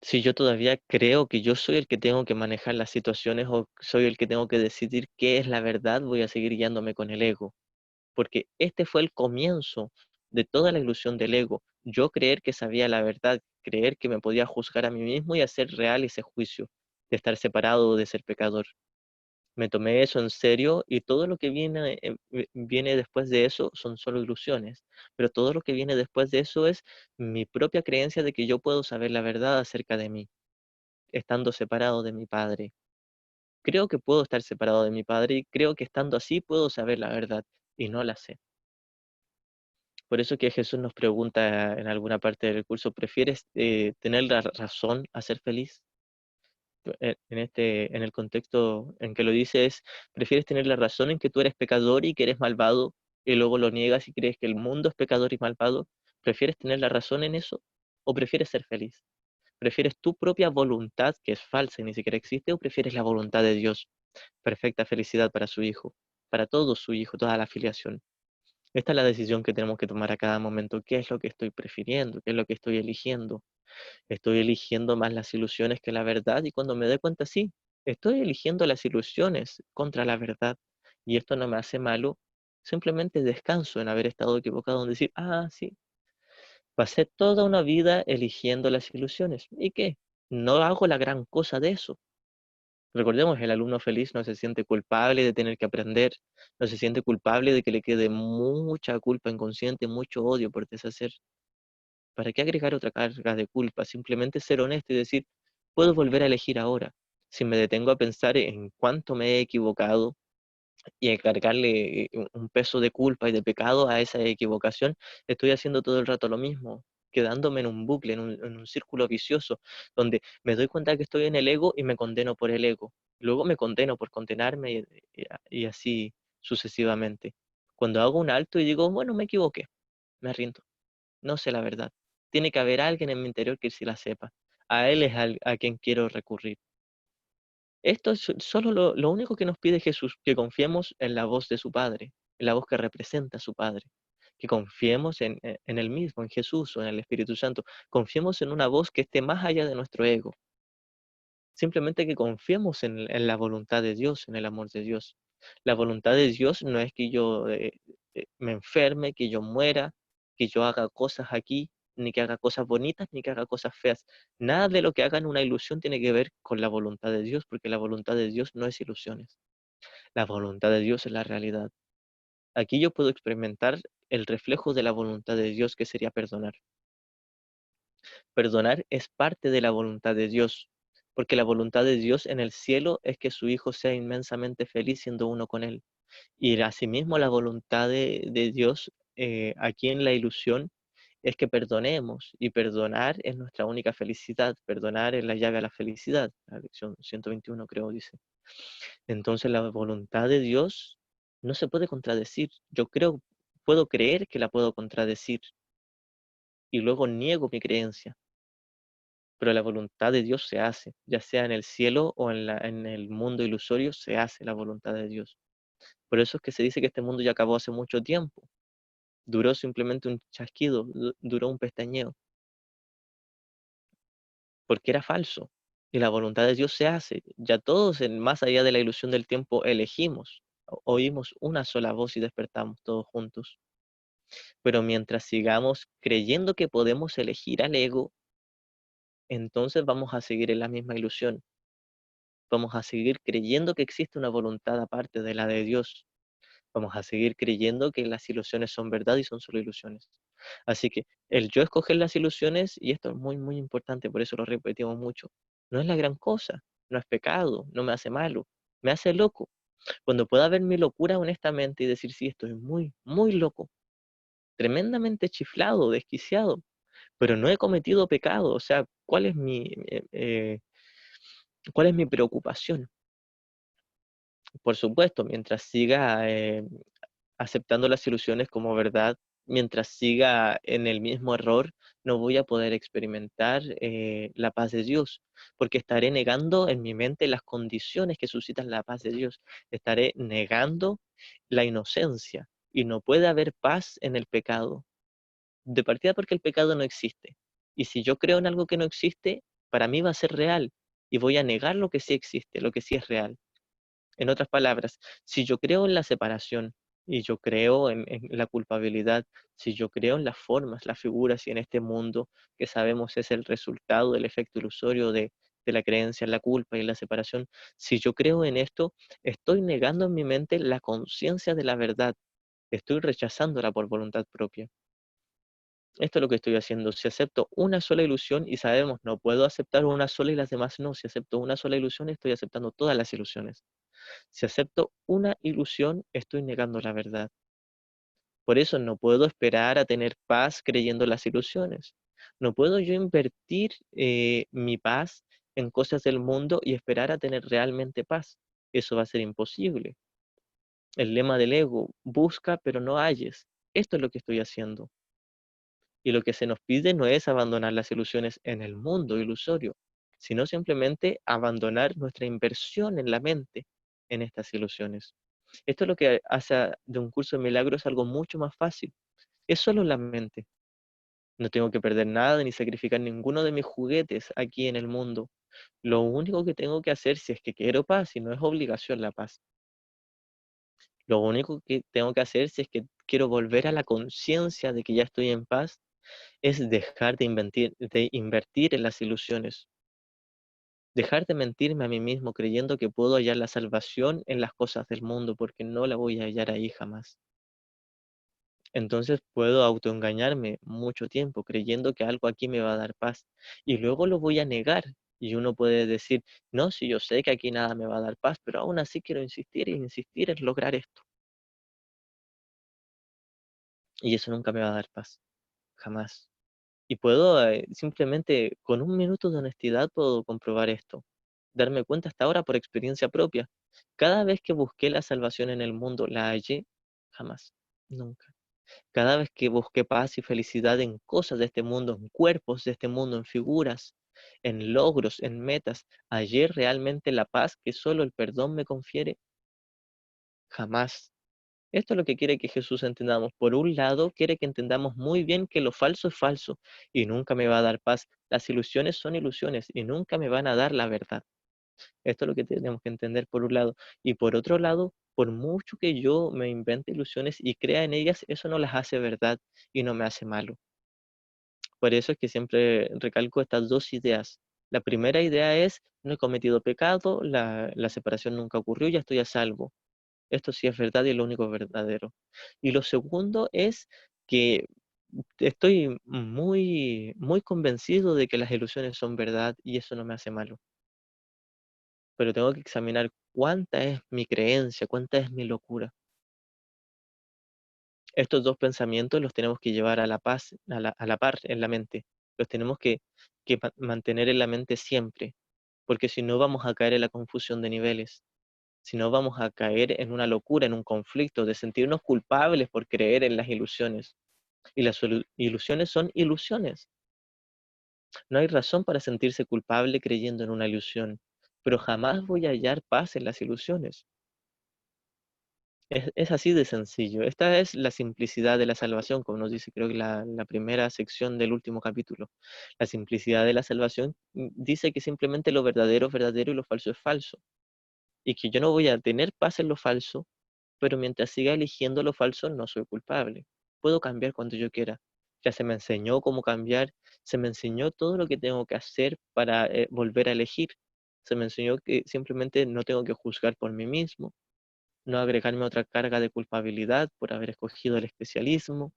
[SPEAKER 1] Si yo todavía creo que yo soy el que tengo que manejar las situaciones o soy el que tengo que decidir qué es la verdad, voy a seguir guiándome con el ego, porque este fue el comienzo de toda la ilusión del ego. Yo creer que sabía la verdad, creer que me podía juzgar a mí mismo y hacer real ese juicio de estar separado, de ser pecador. Me tomé eso en serio y todo lo que viene después de eso son solo ilusiones, pero todo lo que viene después de eso es mi propia creencia de que yo puedo saber la verdad acerca de mí, estando separado de mi padre. Creo que puedo estar separado de mi padre y creo que estando así puedo saber la verdad y no la sé. Por eso que Jesús nos pregunta en alguna parte del curso, ¿prefieres tener la razón a ser feliz? En el contexto en que lo dice es, ¿prefieres tener la razón en que tú eres pecador y que eres malvado y luego lo niegas y crees que el mundo es pecador y malvado? ¿Prefieres tener la razón en eso o prefieres ser feliz? ¿Prefieres tu propia voluntad, que es falsa y ni siquiera existe, o prefieres la voluntad de Dios? Perfecta felicidad para su hijo, para todo su hijo, toda la filiación. Esta es la decisión que tenemos que tomar a cada momento. ¿Qué es lo que estoy prefiriendo? ¿Qué es lo que estoy eligiendo? ¿Estoy eligiendo más las ilusiones que la verdad? Y cuando me doy cuenta, sí, estoy eligiendo las ilusiones contra la verdad. Y esto no me hace malo. Simplemente descanso en haber estado equivocado, en decir, ah, sí, pasé toda una vida eligiendo las ilusiones. ¿Y qué? No hago la gran cosa de eso. Recordemos, el alumno feliz no se siente culpable de tener que aprender, no se siente culpable de que le quede mucha culpa inconsciente, mucho odio por deshacer. ¿Para qué agregar otra carga de culpa? Simplemente ser honesto y decir, puedo volver a elegir ahora. Si me detengo a pensar en cuánto me he equivocado y a cargarle un peso de culpa y de pecado a esa equivocación, estoy haciendo todo el rato lo mismo, quedándome en un bucle, en un círculo vicioso, donde me doy cuenta que estoy en el ego y me condeno por el ego. Luego me condeno por condenarme y así sucesivamente. Cuando hago un alto y digo, bueno, me equivoqué, me rindo, no sé la verdad. Tiene que haber alguien en mi interior que sí la sepa. A él es a quien quiero recurrir. Esto es solo lo único que nos pide Jesús, que confiemos en la voz de su Padre, en la voz que representa a su Padre, que confiemos en Él mismo, en Jesús o en el Espíritu Santo, confiemos en una voz que esté más allá de nuestro ego, simplemente que confiemos en la voluntad de Dios, en el amor de Dios. La voluntad de Dios no es que yo me enferme, que yo muera, que yo haga cosas aquí, ni que haga cosas bonitas, ni que haga cosas feas. Nada de lo que haga en una ilusión tiene que ver con la voluntad de Dios, porque la voluntad de Dios no es ilusiones. La voluntad de Dios es la realidad. Aquí yo puedo experimentar el reflejo de la voluntad de Dios, que sería perdonar. Perdonar es parte de la voluntad de Dios, porque la voluntad de Dios en el cielo es que su Hijo sea inmensamente feliz siendo uno con Él. Y asimismo la voluntad de Dios aquí en la ilusión es que perdonemos, y perdonar es nuestra única felicidad. Perdonar es la llave a la felicidad. La lección 121 creo dice. Entonces la voluntad de Dios no se puede contradecir. Yo creo, puedo creer que la puedo contradecir y luego niego mi creencia, pero la voluntad de Dios se hace, ya sea en el cielo o en el mundo ilusorio, se hace la voluntad de Dios. Por eso es que se dice que este mundo ya acabó hace mucho tiempo. Duró simplemente un chasquido, duró un pestañeo, porque era falso. Y la voluntad de Dios se hace. Ya todos, más allá de la ilusión del tiempo, elegimos, oímos una sola voz y despertamos todos juntos. Pero mientras sigamos creyendo que podemos elegir al ego, entonces vamos a seguir en la misma ilusión. Vamos a seguir creyendo que existe una voluntad aparte de la de Dios. Vamos a seguir creyendo que las ilusiones son verdad y son solo ilusiones. Así que el yo escoger las ilusiones, y esto es muy, muy importante, por eso lo repetimos mucho, no es la gran cosa, no es pecado, no me hace malo, me hace loco. Cuando pueda ver mi locura honestamente y decir, sí, estoy muy, muy loco, tremendamente chiflado, desquiciado, pero no he cometido pecado. O sea, cuál es mi preocupación? Por supuesto, mientras siga aceptando las ilusiones como verdad, mientras siga en el mismo error, no voy a poder experimentar la paz de Dios, porque estaré negando en mi mente las condiciones que suscitan la paz de Dios. Estaré negando la inocencia y no puede haber paz en el pecado. De partida porque el pecado no existe. Y si yo creo en algo que no existe, para mí va a ser real y voy a negar lo que sí existe, lo que sí es real. En otras palabras, si yo creo en la separación y yo creo en la culpabilidad, si yo creo en las formas, las figuras y en este mundo que sabemos es el resultado del efecto ilusorio de la creencia en la culpa y en la separación, si yo creo en esto, estoy negando en mi mente la conciencia de la verdad, estoy rechazándola por voluntad propia. Esto es lo que estoy haciendo. Si acepto una sola ilusión y sabemos, no puedo aceptar una sola y las demás no, si acepto una sola ilusión, estoy aceptando todas las ilusiones. Si acepto una ilusión, estoy negando la verdad. Por eso no puedo esperar a tener paz creyendo las ilusiones. No puedo yo invertir mi paz en cosas del mundo y esperar a tener realmente paz. Eso va a ser imposible. El lema del ego, busca pero no halles. Esto es lo que estoy haciendo. Y lo que se nos pide no es abandonar las ilusiones en el mundo ilusorio, sino simplemente abandonar nuestra inversión en la mente en estas ilusiones. Esto es lo que hace de un curso de milagros algo mucho más fácil. Es solo la mente. No tengo que perder nada ni sacrificar ninguno de mis juguetes aquí en el mundo. Lo único que tengo que hacer, si es que quiero paz, y no es obligación la paz, lo único que tengo que hacer, si es que quiero volver a la conciencia de que ya estoy en paz, es dejar de invertir en las ilusiones, dejar de mentirme a mí mismo creyendo que puedo hallar la salvación en las cosas del mundo, porque no la voy a hallar ahí jamás. Entonces puedo autoengañarme mucho tiempo creyendo que algo aquí me va a dar paz y luego lo voy a negar. Y uno puede decir, no, si yo sé que aquí nada me va a dar paz, pero aún así quiero insistir e insistir en lograr esto. Y eso nunca me va a dar paz, jamás. Y puedo, simplemente con un minuto de honestidad puedo comprobar esto, darme cuenta hasta ahora por experiencia propia. Cada vez que busqué la salvación en el mundo, ¿la hallé? Jamás, nunca. Cada vez que busqué paz y felicidad en cosas de este mundo, en cuerpos de este mundo, en figuras, en logros, en metas, ¿hallé realmente la paz que solo el perdón me confiere? Jamás. Esto es lo que quiere que Jesús entendamos. Por un lado, quiere que entendamos muy bien que lo falso es falso y nunca me va a dar paz. Las ilusiones son ilusiones y nunca me van a dar la verdad. Esto es lo que tenemos que entender por un lado. Y por otro lado, por mucho que yo me invente ilusiones y crea en ellas, eso no las hace verdad y no me hace malo. Por eso es que siempre recalco estas dos ideas. La primera idea es, no he cometido pecado, la separación nunca ocurrió, ya estoy a salvo. Esto sí es verdad y es lo único verdadero. Y lo segundo es que estoy muy, muy convencido de que las ilusiones son verdad y eso no me hace malo. Pero tengo que examinar cuánta es mi creencia, cuánta es mi locura. Estos dos pensamientos los tenemos que llevar a la paz, a la par en la mente. Los tenemos que mantener en la mente siempre, porque si no vamos a caer en la confusión de niveles, si no vamos a caer en una locura, en un conflicto, de sentirnos culpables por creer en las ilusiones. Y las ilusiones son ilusiones. No hay razón para sentirse culpable creyendo en una ilusión, pero jamás voy a hallar paz en las ilusiones. Es así de sencillo. Esta es la simplicidad de la salvación, como nos dice creo que la primera sección del último capítulo. La simplicidad de la salvación dice que simplemente lo verdadero es verdadero y lo falso es falso. Y que yo no voy a tener paz en lo falso, pero mientras siga eligiendo lo falso no soy culpable. Puedo cambiar cuando yo quiera. Ya se me enseñó cómo cambiar, se me enseñó todo lo que tengo que hacer para volver a elegir. Se me enseñó que simplemente no tengo que juzgar por mí mismo, no agregarme otra carga de culpabilidad por haber escogido el especialismo.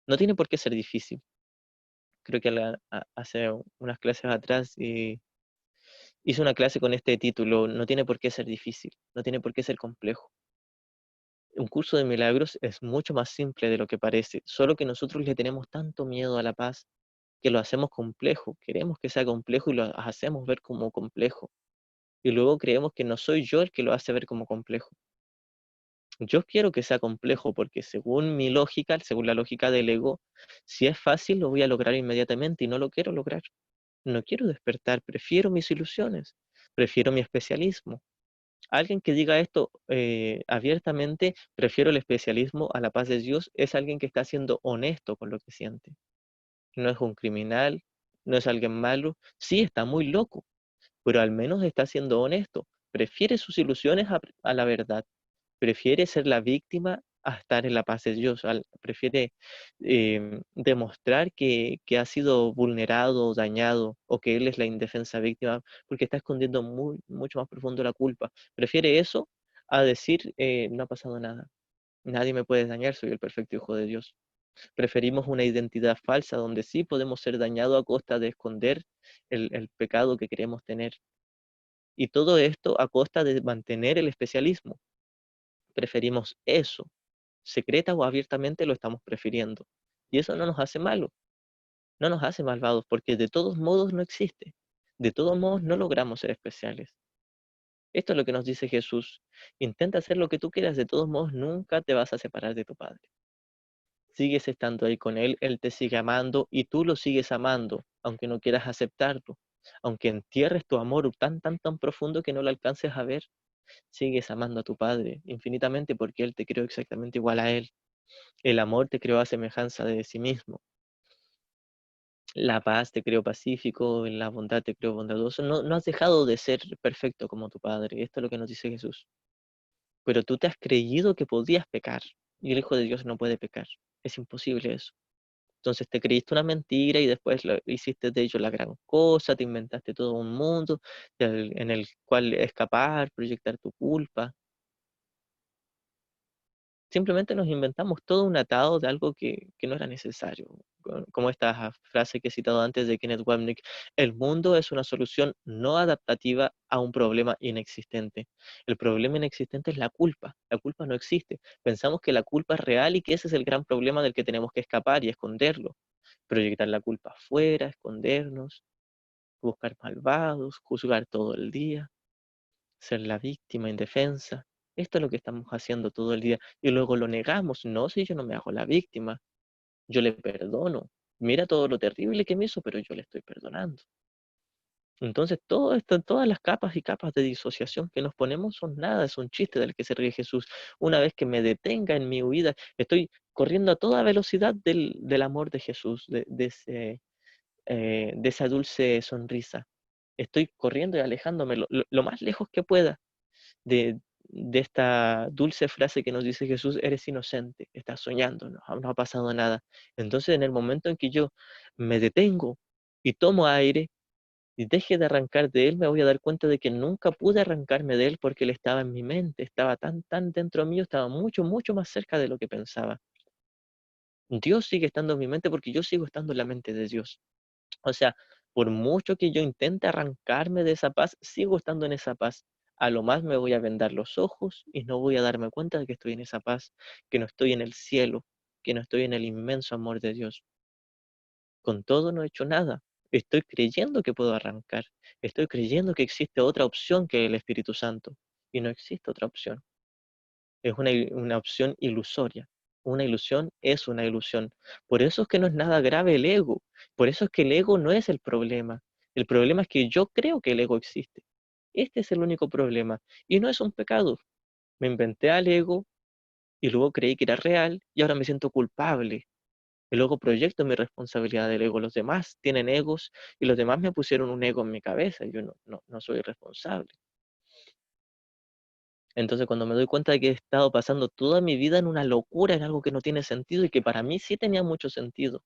[SPEAKER 1] No tiene por qué ser difícil. Creo que hace unas clases atrás hice una clase con este título, no tiene por qué ser difícil, no tiene por qué ser complejo. Un curso de milagros es mucho más simple de lo que parece, solo que nosotros le tenemos tanto miedo a la paz que lo hacemos complejo, queremos que sea complejo y lo hacemos ver como complejo. Y luego creemos que no soy yo el que lo hace ver como complejo. Yo quiero que sea complejo porque según mi lógica, según la lógica del ego, si es fácil lo voy a lograr inmediatamente y no lo quiero lograr. No quiero despertar, prefiero mis ilusiones, prefiero mi especialismo. Alguien que diga esto abiertamente, prefiero el especialismo a la paz de Dios, es alguien que está siendo honesto con lo que siente. No es un criminal, no es alguien malo, sí está muy loco, pero al menos está siendo honesto. Prefiere sus ilusiones a la verdad, prefiere ser la víctima a estar en la paz de Dios, prefiere demostrar que ha sido vulnerado, dañado, o que él es la indefensa víctima, porque está escondiendo mucho más profundo la culpa. Prefiere eso a decir, no ha pasado nada, nadie me puede dañar, soy el perfecto hijo de Dios. Preferimos una identidad falsa donde sí podemos ser dañados a costa de esconder el pecado que queremos tener. Y todo esto a costa de mantener el especialismo. Preferimos eso, secreta o abiertamente lo estamos prefiriendo. Y eso no nos hace malos, no nos hace malvados, porque de todos modos no existe. De todos modos no logramos ser especiales. Esto es lo que nos dice Jesús. Intenta hacer lo que tú quieras, de todos modos nunca te vas a separar de tu Padre. sigues estando ahí con él te sigue amando y tú lo sigues amando, aunque no quieras aceptarlo, aunque entierres tu amor tan, tan, tan profundo que no lo alcances a ver, sigues amando a tu Padre infinitamente porque Él te creó exactamente igual a Él. El amor te creó a semejanza de sí mismo. La paz te creó pacífico, la bondad te creó bondadoso. No, no has dejado de ser perfecto como tu Padre. Esto es lo que nos dice Jesús. Pero tú te has creído que podías pecar y el Hijo de Dios no puede pecar. Es imposible eso. Entonces te creíste una mentira y después hiciste de ello la gran cosa, te inventaste todo un mundo en el cual escapar, proyectar tu culpa. Simplemente nos inventamos todo un atado de algo que no era necesario. Como esta frase que he citado antes de Kenneth Wapnick, el mundo es una solución no adaptativa a un problema inexistente. El problema inexistente es la culpa. La culpa no existe. Pensamos que la culpa es real y que ese es el gran problema del que tenemos que escapar y esconderlo. Proyectar la culpa afuera, escondernos, buscar malvados, juzgar todo el día, ser la víctima indefensa. Esto es lo que estamos haciendo todo el día y luego lo negamos. No, si yo no me hago la víctima, yo le perdono. Mira todo lo terrible que me hizo, pero yo le estoy perdonando. Entonces, todo esto, todas las capas y capas de disociación que nos ponemos son nada, es un chiste del que se ríe Jesús. Una vez que me detenga en mi huida, estoy corriendo a toda velocidad del amor de Jesús, de esa dulce sonrisa. Estoy corriendo y alejándome lo más lejos que pueda de esta dulce frase que nos dice Jesús, eres inocente, estás soñando, no ha pasado nada. Entonces, en el momento en que yo me detengo y tomo aire y deje de arrancar de él, me voy a dar cuenta de que nunca pude arrancarme de él porque él estaba en mi mente, estaba tan, tan dentro mío, estaba mucho, mucho más cerca de lo que pensaba. Dios sigue estando en mi mente porque yo sigo estando en la mente de Dios. O sea, por mucho que yo intente arrancarme de esa paz, sigo estando en esa paz. A lo más me voy a vendar los ojos y no voy a darme cuenta de que estoy en esa paz, que no estoy en el cielo, que no estoy en el inmenso amor de Dios. Con todo no he hecho nada. Estoy creyendo que puedo arrancar. Estoy creyendo que existe otra opción que el Espíritu Santo. Y no existe otra opción. Es una opción ilusoria. Una ilusión es una ilusión. Por eso es que no es nada grave el ego. Por eso es que el ego no es el problema. El problema es que yo creo que el ego existe. Este es el único problema. Y no es un pecado. Me inventé al ego y luego creí que era real y ahora me siento culpable. Y luego proyecto mi responsabilidad del ego. Los demás tienen egos y los demás me pusieron un ego en mi cabeza. Yo no soy responsable. Entonces, cuando me doy cuenta de que he estado pasando toda mi vida en una locura, en algo que no tiene sentido y que para mí sí tenía mucho sentido,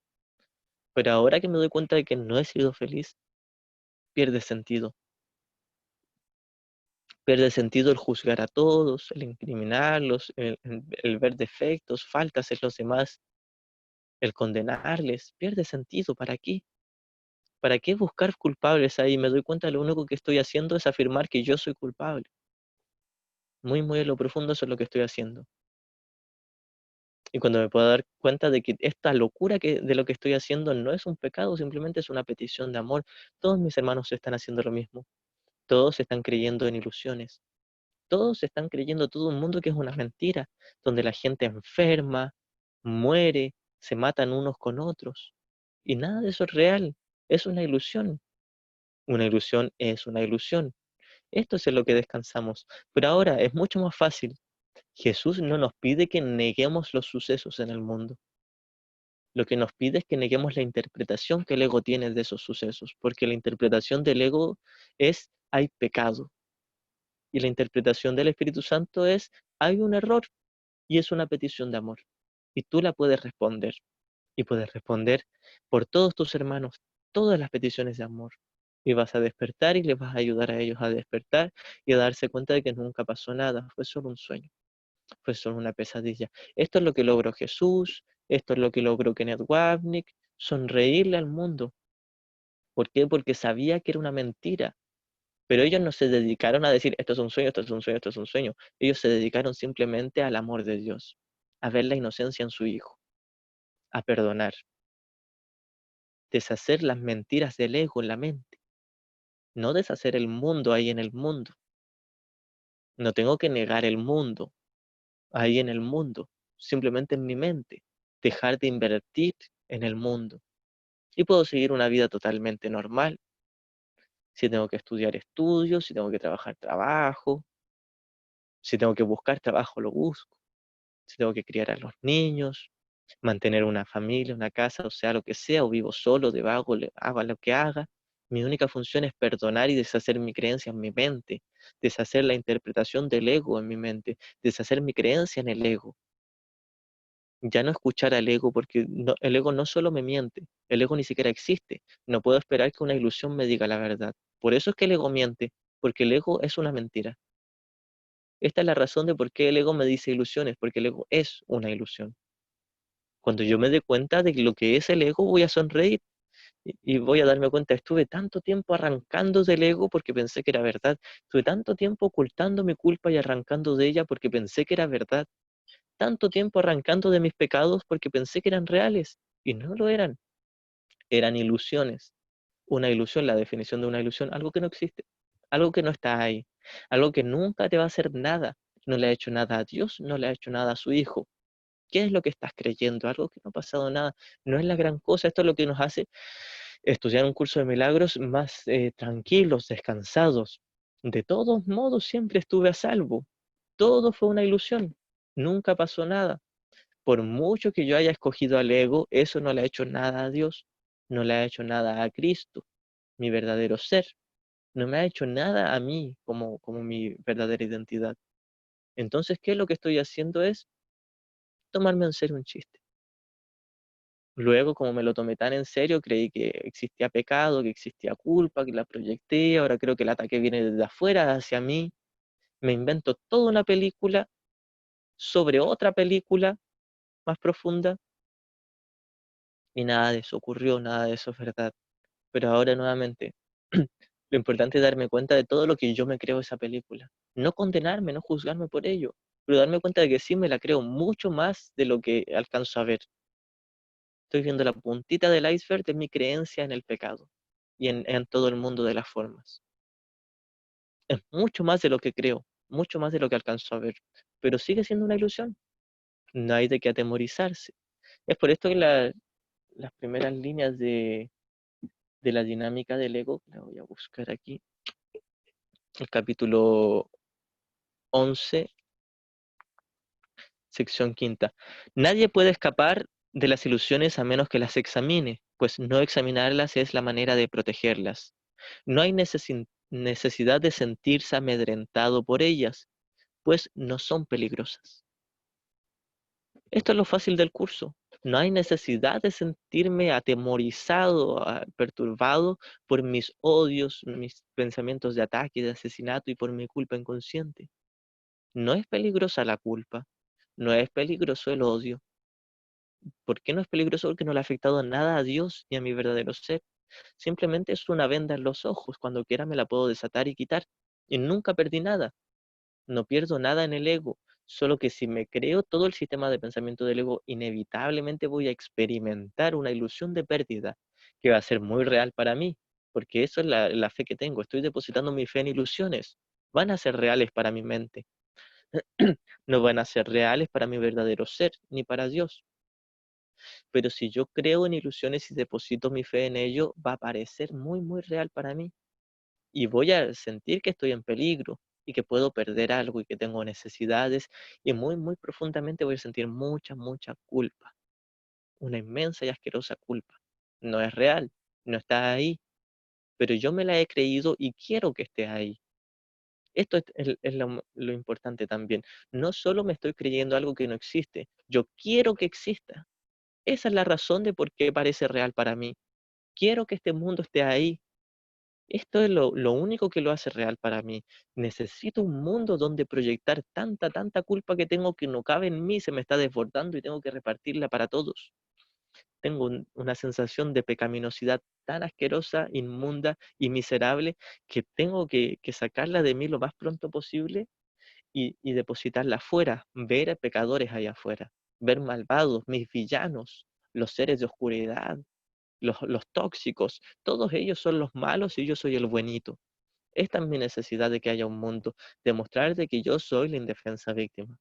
[SPEAKER 1] pero ahora que me doy cuenta de que no he sido feliz, pierde sentido. Pierde sentido el juzgar a todos, el incriminarlos, el ver defectos, faltas en los demás, el condenarles. Pierde sentido. ¿Para qué? ¿Para qué buscar culpables ahí? Me doy cuenta de lo único que estoy haciendo es afirmar que yo soy culpable. Muy, muy en lo profundo eso es lo que estoy haciendo. Y cuando me puedo dar cuenta de que esta locura de lo que estoy haciendo no es un pecado, simplemente es una petición de amor. Todos mis hermanos están haciendo lo mismo. Todos están creyendo en ilusiones. Todos están creyendo todo un mundo que es una mentira, donde la gente enferma, muere, se matan unos con otros. Y nada de eso es real. Es una ilusión. Una ilusión es una ilusión. Esto es en lo que descansamos. Pero ahora es mucho más fácil. Jesús no nos pide que neguemos los sucesos en el mundo. Lo que nos pide es que neguemos la interpretación que el ego tiene de esos sucesos, porque la interpretación del ego es hay pecado y la interpretación del Espíritu Santo es hay un error y es una petición de amor. Y tú la puedes responder y puedes responder por todos tus hermanos todas las peticiones de amor. Y vas a despertar y les vas a ayudar a ellos a despertar y a darse cuenta de que nunca pasó nada, fue solo un sueño, fue solo una pesadilla. Esto es lo que logró Jesús, esto es lo que logró Kenneth Wapnick, sonreírle al mundo. ¿Por qué? Porque sabía que era una mentira. Pero ellos no se dedicaron a decir, esto es un sueño, esto es un sueño, esto es un sueño. Ellos se dedicaron simplemente al amor de Dios, a ver la inocencia en su Hijo, a perdonar, deshacer las mentiras del ego en la mente, no deshacer el mundo ahí en el mundo. No tengo que negar el mundo ahí en el mundo, simplemente en mi mente. dejar de invertir en el mundo. Y puedo seguir una vida totalmente normal. Si tengo que estudiar, estudio. Si tengo que trabajar, trabajo. Si tengo que buscar trabajo, lo busco. Si tengo que criar a los niños, mantener una familia, una casa, o sea, lo que sea, o vivo solo, de vago, haga lo que haga. Mi única función es perdonar y deshacer mi creencia en mi mente, deshacer la interpretación del ego en mi mente, deshacer mi creencia en el ego. Ya no escuchar al ego, porque el ego no solo me miente, el ego ni siquiera existe. No puedo esperar que una ilusión me diga la verdad. Por eso es que el ego miente, porque el ego es una mentira. Esta es la razón de por qué el ego me dice ilusiones, porque el ego es una ilusión. Cuando yo me dé cuenta de lo que es el ego, voy a sonreír y voy a darme cuenta, estuve tanto tiempo arrancando del ego porque pensé que era verdad, estuve tanto tiempo ocultando mi culpa y arrancando de ella porque pensé que era verdad, tanto tiempo arrancando de mis pecados porque pensé que eran reales y no lo eran, eran ilusiones. Una ilusión, la definición de una ilusión, algo que no existe, algo que no está ahí, algo que nunca te va a hacer nada, no le ha hecho nada a Dios, no le ha hecho nada a su Hijo. ¿Qué es lo que estás creyendo? Algo que no ha pasado nada, no es la gran cosa, esto es lo que nos hace estudiar un curso de milagros más tranquilos, descansados. De todos modos, siempre estuve a salvo. Todo fue una ilusión. Nunca pasó nada. Por mucho que yo haya escogido al ego, eso no le ha hecho nada a Dios. No le ha hecho nada a Cristo, mi verdadero ser. No me ha hecho nada a mí como mi verdadera identidad. Entonces, ¿qué es lo que estoy haciendo? Es tomarme en serio un chiste. Luego, como me lo tomé tan en serio, creí que existía pecado, que existía culpa, que la proyecté, ahora creo que el ataque viene desde afuera hacia mí. Me invento toda una película sobre otra película más profunda y nada de eso ocurrió, nada de eso es verdad. Pero ahora nuevamente, lo importante es darme cuenta de todo lo que yo me creo esa película. No condenarme, no juzgarme por ello, pero darme cuenta de que sí me la creo mucho más de lo que alcanzo a ver. Estoy viendo la puntita del iceberg de mi creencia en el pecado y en todo el mundo de las formas. Es mucho más de lo que creo, mucho más de lo que alcanzo a ver, pero sigue siendo una ilusión. No hay de qué atemorizarse. Es por esto que las primeras líneas de la dinámica del ego, la voy a buscar aquí, el capítulo 11, sección quinta. Nadie puede escapar de las ilusiones a menos que las examine, pues no examinarlas es la manera de protegerlas. No hay necesidad de sentirse amedrentado por ellas, pues no son peligrosas. Esto es lo fácil del curso. No hay necesidad de sentirme atemorizado, perturbado por mis odios, mis pensamientos de ataque, de asesinato y por mi culpa inconsciente. No es peligrosa la culpa, no es peligroso el odio. ¿Por qué no es peligroso? Porque no le ha afectado nada a Dios ni a mi verdadero ser. Simplemente es una venda en los ojos. Cuando quiera me la puedo desatar y quitar. Y nunca perdí nada. No pierdo nada en el ego. Solo que si me creo todo el sistema de pensamiento del ego, inevitablemente voy a experimentar una ilusión de pérdida que va a ser muy real para mí. Porque eso es la fe que tengo. Estoy depositando mi fe en ilusiones. Van a ser reales para mi mente. No van a ser reales para mi verdadero ser, ni para Dios. Pero si yo creo en ilusiones y deposito mi fe en ello, va a parecer muy, muy real para mí. Y voy a sentir que estoy en peligro y que puedo perder algo y que tengo necesidades. Y muy, muy profundamente voy a sentir mucha, mucha culpa. Una inmensa y asquerosa culpa. No es real, no está ahí, pero yo me la he creído y quiero que esté ahí. Esto es lo importante también. No solo me estoy creyendo algo que no existe, yo quiero que exista. Esa es la razón de por qué parece real para mí. Quiero que este mundo esté ahí. Esto es lo único que lo hace real para mí. Necesito un mundo donde proyectar tanta, tanta culpa que tengo que no cabe en mí, se me está desbordando y tengo que repartirla para todos. Tengo una sensación de pecaminosidad tan asquerosa, inmunda y miserable que tengo que sacarla de mí lo más pronto posible y depositarla afuera, ver a pecadores allá afuera, ver malvados, mis villanos, los seres de oscuridad, los tóxicos, todos ellos son los malos y yo soy el buenito. Esta es mi necesidad de que haya un mundo, demostrar de que yo soy la indefensa víctima.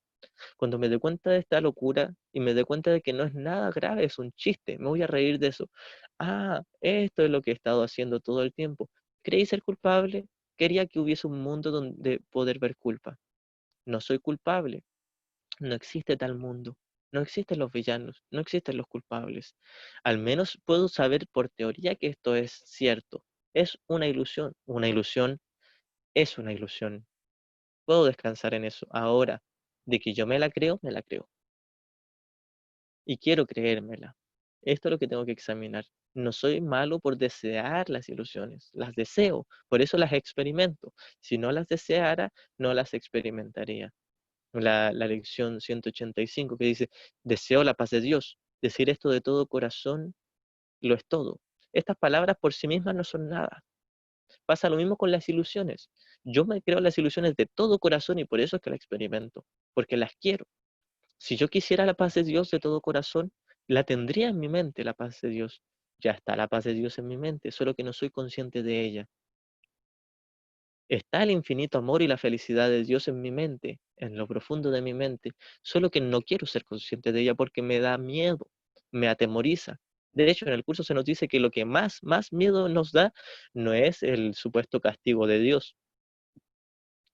[SPEAKER 1] Cuando me dé cuenta de esta locura y me dé cuenta de que no es nada grave, es un chiste, me voy a reír de eso. Ah, esto es lo que he estado haciendo todo el tiempo. ¿Creí ser culpable? Quería que hubiese un mundo donde poder ver culpa. No soy culpable. No existe tal mundo. No existen los villanos, no existen los culpables. Al menos puedo saber por teoría que esto es cierto. Es una ilusión. Una ilusión es una ilusión. Puedo descansar en eso. Ahora, de que yo me la creo, me la creo. Y quiero creérmela. Esto es lo que tengo que examinar. No soy malo por desear las ilusiones, las deseo, por eso las experimento. Si no las deseara, no las experimentaría. La lección 185 que dice, deseo la paz de Dios. Decir esto de todo corazón lo es todo. Estas palabras por sí mismas no son nada. Pasa lo mismo con las ilusiones. Yo me creo las ilusiones de todo corazón y por eso es que las experimento, porque las quiero. Si yo quisiera la paz de Dios de todo corazón, la tendría en mi mente, la paz de Dios. Ya está la paz de Dios en mi mente, solo que no soy consciente de ella. Está el infinito amor y la felicidad de Dios en mi mente, en lo profundo de mi mente, solo que no quiero ser consciente de ella porque me da miedo, me atemoriza. De hecho, en el curso se nos dice que lo que más miedo nos da no es el supuesto castigo de Dios,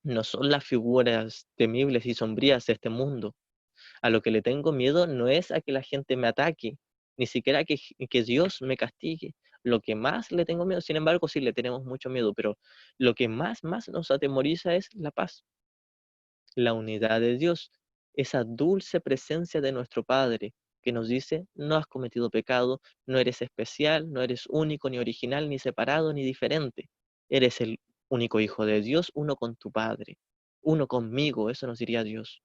[SPEAKER 1] no son las figuras temibles y sombrías de este mundo. A lo que le tengo miedo no es a que la gente me ataque, ni siquiera que Dios me castigue. Lo que más le tengo miedo, sin embargo, sí le tenemos mucho miedo, pero lo que más nos atemoriza es la paz, la unidad de Dios, esa dulce presencia de nuestro Padre que nos dice, no has cometido pecado, no eres especial, no eres único, ni original, ni separado, ni diferente. Eres el único Hijo de Dios, uno con tu Padre, uno conmigo, eso nos diría Dios.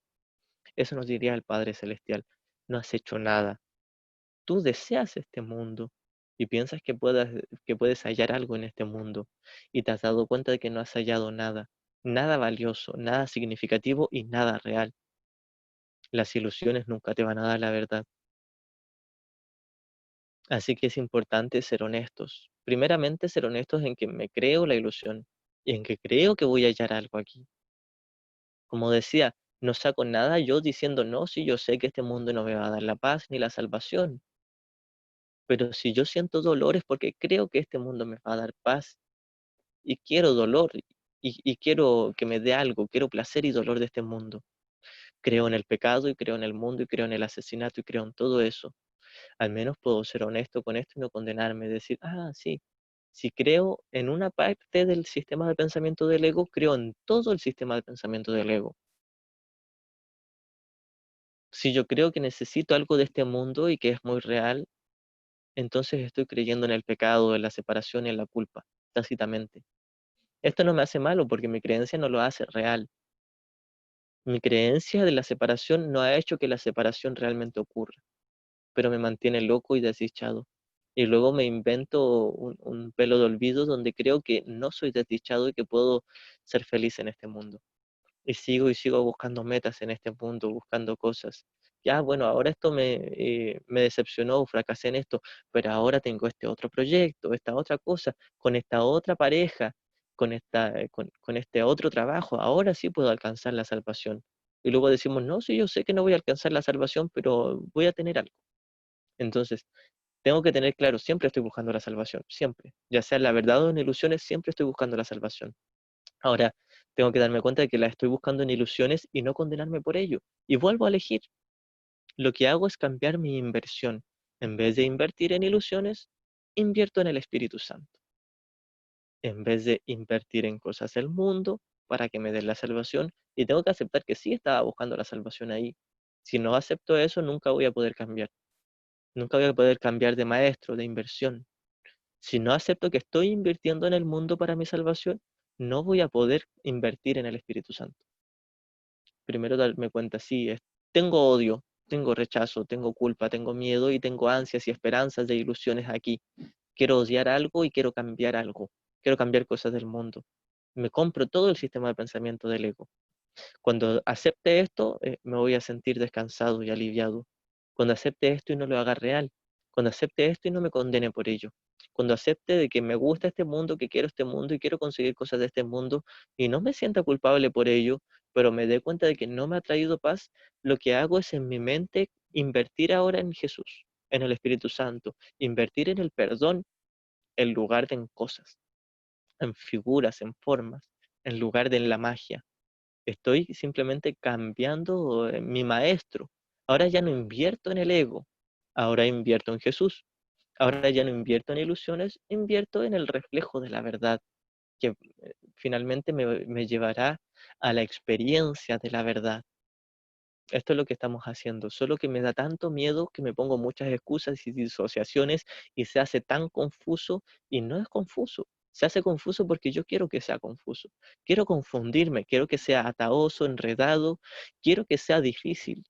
[SPEAKER 1] Eso nos diría el Padre Celestial. No has hecho nada. Tú deseas este mundo y piensas que puedes hallar algo en este mundo y te has dado cuenta de que no has hallado nada, nada valioso, nada significativo y nada real. Las ilusiones nunca te van a dar la verdad. Así que es importante ser honestos. Primeramente, ser honestos en que me creo la ilusión y en que creo que voy a hallar algo aquí. Como decía, no saco nada yo diciendo no, si yo sé que este mundo no me va a dar la paz ni la salvación. Pero si yo siento dolor es porque creo que este mundo me va a dar paz y quiero dolor y quiero que me dé algo, quiero placer y dolor de este mundo. Creo en el pecado y creo en el mundo y creo en el asesinato y creo en todo eso. Al menos puedo ser honesto con esto y no condenarme, decir, ah, sí, si creo en una parte del sistema de pensamiento del ego, creo en todo el sistema de pensamiento del ego. Si yo creo que necesito algo de este mundo y que es muy real, entonces estoy creyendo en el pecado, en la separación y en la culpa, tácitamente. Esto no me hace malo porque mi creencia no lo hace real. Mi creencia de la separación no ha hecho que la separación realmente ocurra, pero me mantiene loco y desdichado. Y luego me invento un pelo de olvido donde creo que no soy desdichado y que puedo ser feliz en este mundo. Y sigo buscando metas en este mundo, buscando cosas. Ya, bueno, ahora esto me decepcionó, fracasé en esto, pero ahora tengo este otro proyecto, esta otra cosa, con esta otra pareja, con este otro trabajo, ahora sí puedo alcanzar la salvación. Y luego decimos, no, sí, yo sé que no voy a alcanzar la salvación, pero voy a tener algo. Entonces, tengo que tener claro, siempre estoy buscando la salvación, siempre. Ya sea en la verdad o en ilusiones, siempre estoy buscando la salvación. Ahora, tengo que darme cuenta de que la estoy buscando en ilusiones y no condenarme por ello. Y vuelvo a elegir. Lo que hago es cambiar mi inversión. En vez de invertir en ilusiones, invierto en el Espíritu Santo. En vez de invertir en cosas del mundo para que me den la salvación, y tengo que aceptar que sí estaba buscando la salvación ahí. Si no acepto eso, nunca voy a poder cambiar. Nunca voy a poder cambiar de maestro, de inversión. Si no acepto que estoy invirtiendo en el mundo para mi salvación, no voy a poder invertir en el Espíritu Santo. Primero darme cuenta, sí, tengo odio, tengo rechazo, tengo culpa, tengo miedo y tengo ansias y esperanzas de ilusiones aquí. Quiero odiar algo y quiero cambiar algo. Quiero cambiar cosas del mundo. Me compro todo el sistema de pensamiento del ego. Cuando acepte esto, me voy a sentir descansado y aliviado. Cuando acepte esto y no lo haga real. Cuando acepte esto y no me condene por ello. Cuando acepte de que me gusta este mundo, que quiero este mundo y quiero conseguir cosas de este mundo y no me sienta culpable por ello, pero me doy cuenta de que no me ha traído paz, lo que hago es en mi mente invertir ahora en Jesús, en el Espíritu Santo, invertir en el perdón en lugar de en cosas, en figuras, en formas, en lugar de en la magia. Estoy simplemente cambiando mi maestro. Ahora ya no invierto en el ego, ahora invierto en Jesús. Ahora ya no invierto en ilusiones, invierto en el reflejo de la verdad, que finalmente me llevará a la experiencia de la verdad. Esto es lo que estamos haciendo, solo que me da tanto miedo que me pongo muchas excusas y disociaciones y se hace tan confuso y no es confuso. Se hace confuso porque yo quiero que sea confuso. Quiero confundirme, quiero que sea ataoso, enredado, quiero que sea difícil.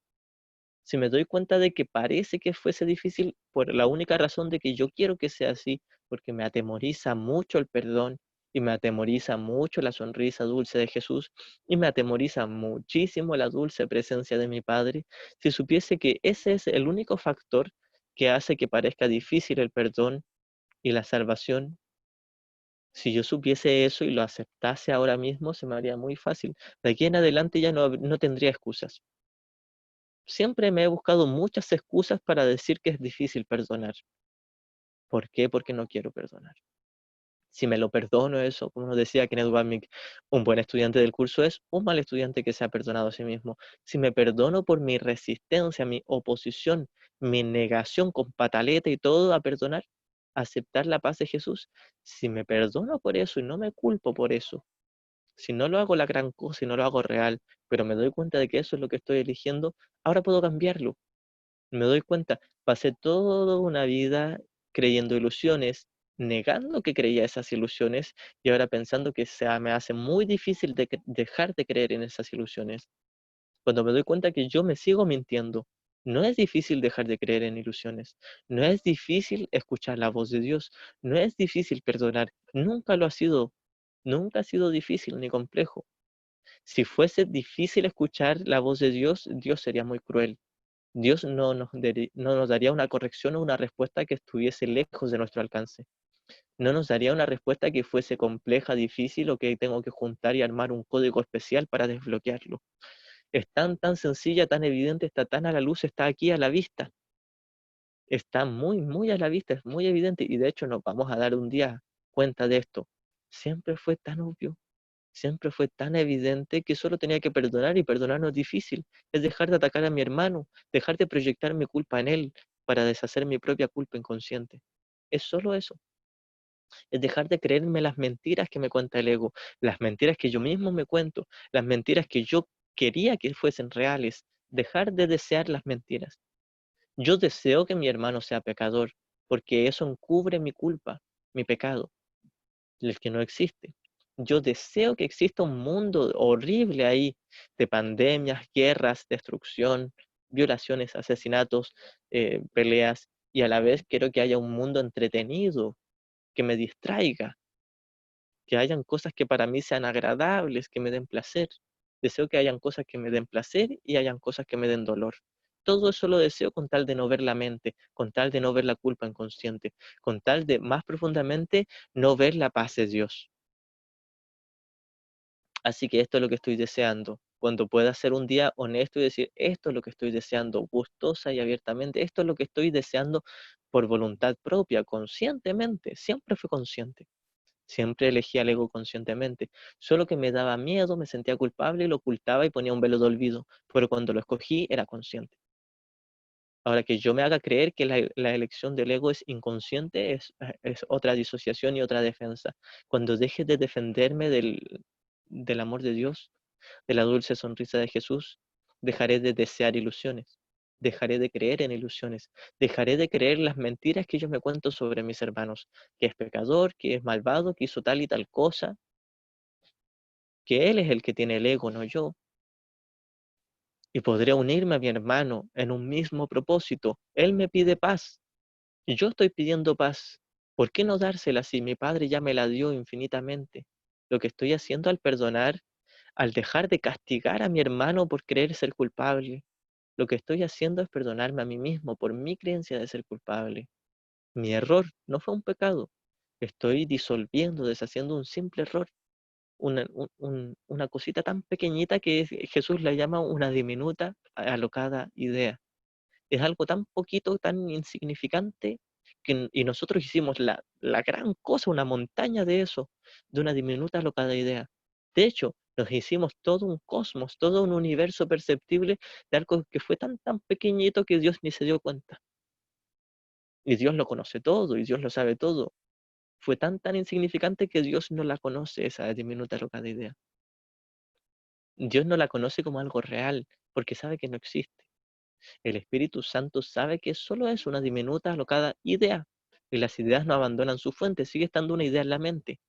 [SPEAKER 1] Si me doy cuenta de que parece que fuese difícil por la única razón de que yo quiero que sea así, porque me atemoriza mucho el perdón y me atemoriza mucho la sonrisa dulce de Jesús y me atemoriza muchísimo la dulce presencia de mi Padre, si supiese que ese es el único factor que hace que parezca difícil el perdón y la salvación, si yo supiese eso y lo aceptase ahora mismo, se me haría muy fácil. De aquí en adelante ya no tendría excusas. Siempre me he buscado muchas excusas para decir que es difícil perdonar. ¿Por qué? Porque no quiero perdonar. Si me lo perdono eso, como nos decía Kenneth Wapnick, un buen estudiante del curso es un mal estudiante que se ha perdonado a sí mismo. Si me perdono por mi resistencia, mi oposición, mi negación con pataleta y todo a perdonar, aceptar la paz de Jesús, si me perdono por eso y no me culpo por eso, si no lo hago la gran cosa y no lo hago real, pero me doy cuenta de que eso es lo que estoy eligiendo, ahora puedo cambiarlo. Me doy cuenta, pasé toda una vida creyendo ilusiones, negando que creía esas ilusiones y ahora pensando que me hace muy difícil dejar de creer en esas ilusiones. Cuando me doy cuenta que yo me sigo mintiendo, no es difícil dejar de creer en ilusiones, no es difícil escuchar la voz de Dios, no es difícil perdonar, nunca lo ha sido, nunca ha sido difícil ni complejo. Si fuese difícil escuchar la voz de Dios, Dios sería muy cruel. Dios no nos daría una corrección o una respuesta que estuviese lejos de nuestro alcance. No nos daría una respuesta que fuese compleja, difícil o que tengo que juntar y armar un código especial para desbloquearlo. Es tan sencilla, tan evidente, está tan a la luz, está aquí a la vista. Está muy a la vista, es muy evidente y de hecho nos vamos a dar un día cuenta de esto. Siempre fue tan obvio, siempre fue tan evidente que solo tenía que perdonar y perdonar no es difícil. Es dejar de atacar a mi hermano, dejar de proyectar mi culpa en él para deshacer mi propia culpa inconsciente. Es solo eso. Es dejar de creerme las mentiras que me cuenta el ego, las mentiras que yo mismo me cuento, las mentiras que yo quería que fuesen reales. Dejar de desear las mentiras. Yo deseo que mi hermano sea pecador porque eso encubre mi culpa, mi pecado el que no existe. Yo deseo que exista un mundo horrible ahí de pandemias, guerras, destrucción, violaciones, asesinatos, peleas, y a la vez quiero que haya un mundo entretenido, que me distraiga, que hayan cosas que para mí sean agradables, que me den placer. Deseo que hayan cosas que me den placer y hayan cosas que me den dolor. Todo eso lo deseo con tal de no ver la mente, con tal de no ver la culpa inconsciente, con tal de más profundamente no ver la paz de Dios. Así que esto es lo que estoy deseando. Cuando pueda ser un día honesto y decir, esto es lo que estoy deseando, gustosa y abiertamente, esto es lo que estoy deseando por voluntad propia, conscientemente, siempre fui consciente, siempre elegí al ego conscientemente, solo que me daba miedo, me sentía culpable y lo ocultaba y ponía un velo de olvido, pero cuando lo escogí era consciente. Ahora que yo me haga creer que la elección del ego es inconsciente es otra disociación y otra defensa. Cuando deje de defenderme del amor de Dios, de la dulce sonrisa de Jesús, dejaré de desear ilusiones, dejaré de creer en ilusiones, dejaré de creer las mentiras que yo me cuento sobre mis hermanos, que es pecador, que es malvado, que hizo tal y tal cosa, que él es el que tiene el ego, no yo, y podré unirme a mi hermano en un mismo propósito. Él me pide paz y yo estoy pidiendo paz. ¿Por qué no dársela si mi Padre ya me la dio infinitamente? Lo que estoy haciendo al perdonar, al dejar de castigar a mi hermano por creer ser culpable, lo que estoy haciendo es perdonarme a mí mismo por mi creencia de ser culpable. Mi error no fue un pecado. Estoy disolviendo, deshaciendo un simple error. una cosita tan pequeñita que Jesús la llama una diminuta, alocada idea. Es algo tan poquito, tan insignificante, y nosotros hicimos la gran cosa, una montaña de eso, de una diminuta, alocada idea. De hecho, nos hicimos todo un cosmos, todo un universo perceptible de algo que fue tan, tan pequeñito que Dios ni se dio cuenta. Y Dios lo conoce todo, y Dios lo sabe todo. Fue tan, tan insignificante que Dios no la conoce, esa diminuta, alocada idea. Dios no la conoce como algo real, porque sabe que no existe. El Espíritu Santo sabe que solo es una diminuta, alocada idea, y las ideas no abandonan su fuente, sigue estando una idea en la mente.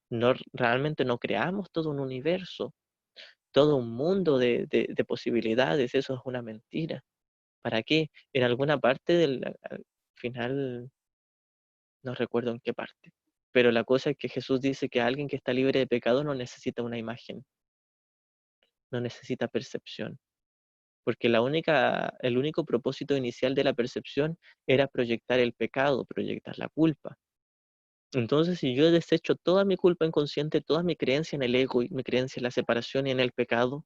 [SPEAKER 1] No, realmente no creamos todo un universo, todo un mundo de posibilidades, eso es una mentira. ¿Para qué? En alguna parte al final, no recuerdo en qué parte, pero la cosa es que Jesús dice que alguien que está libre de pecado no necesita una imagen, no necesita percepción, porque el único propósito inicial de la percepción era proyectar el pecado, proyectar la culpa. Entonces, si yo desecho toda mi culpa inconsciente, toda mi creencia en el ego y mi creencia en la separación y en el pecado,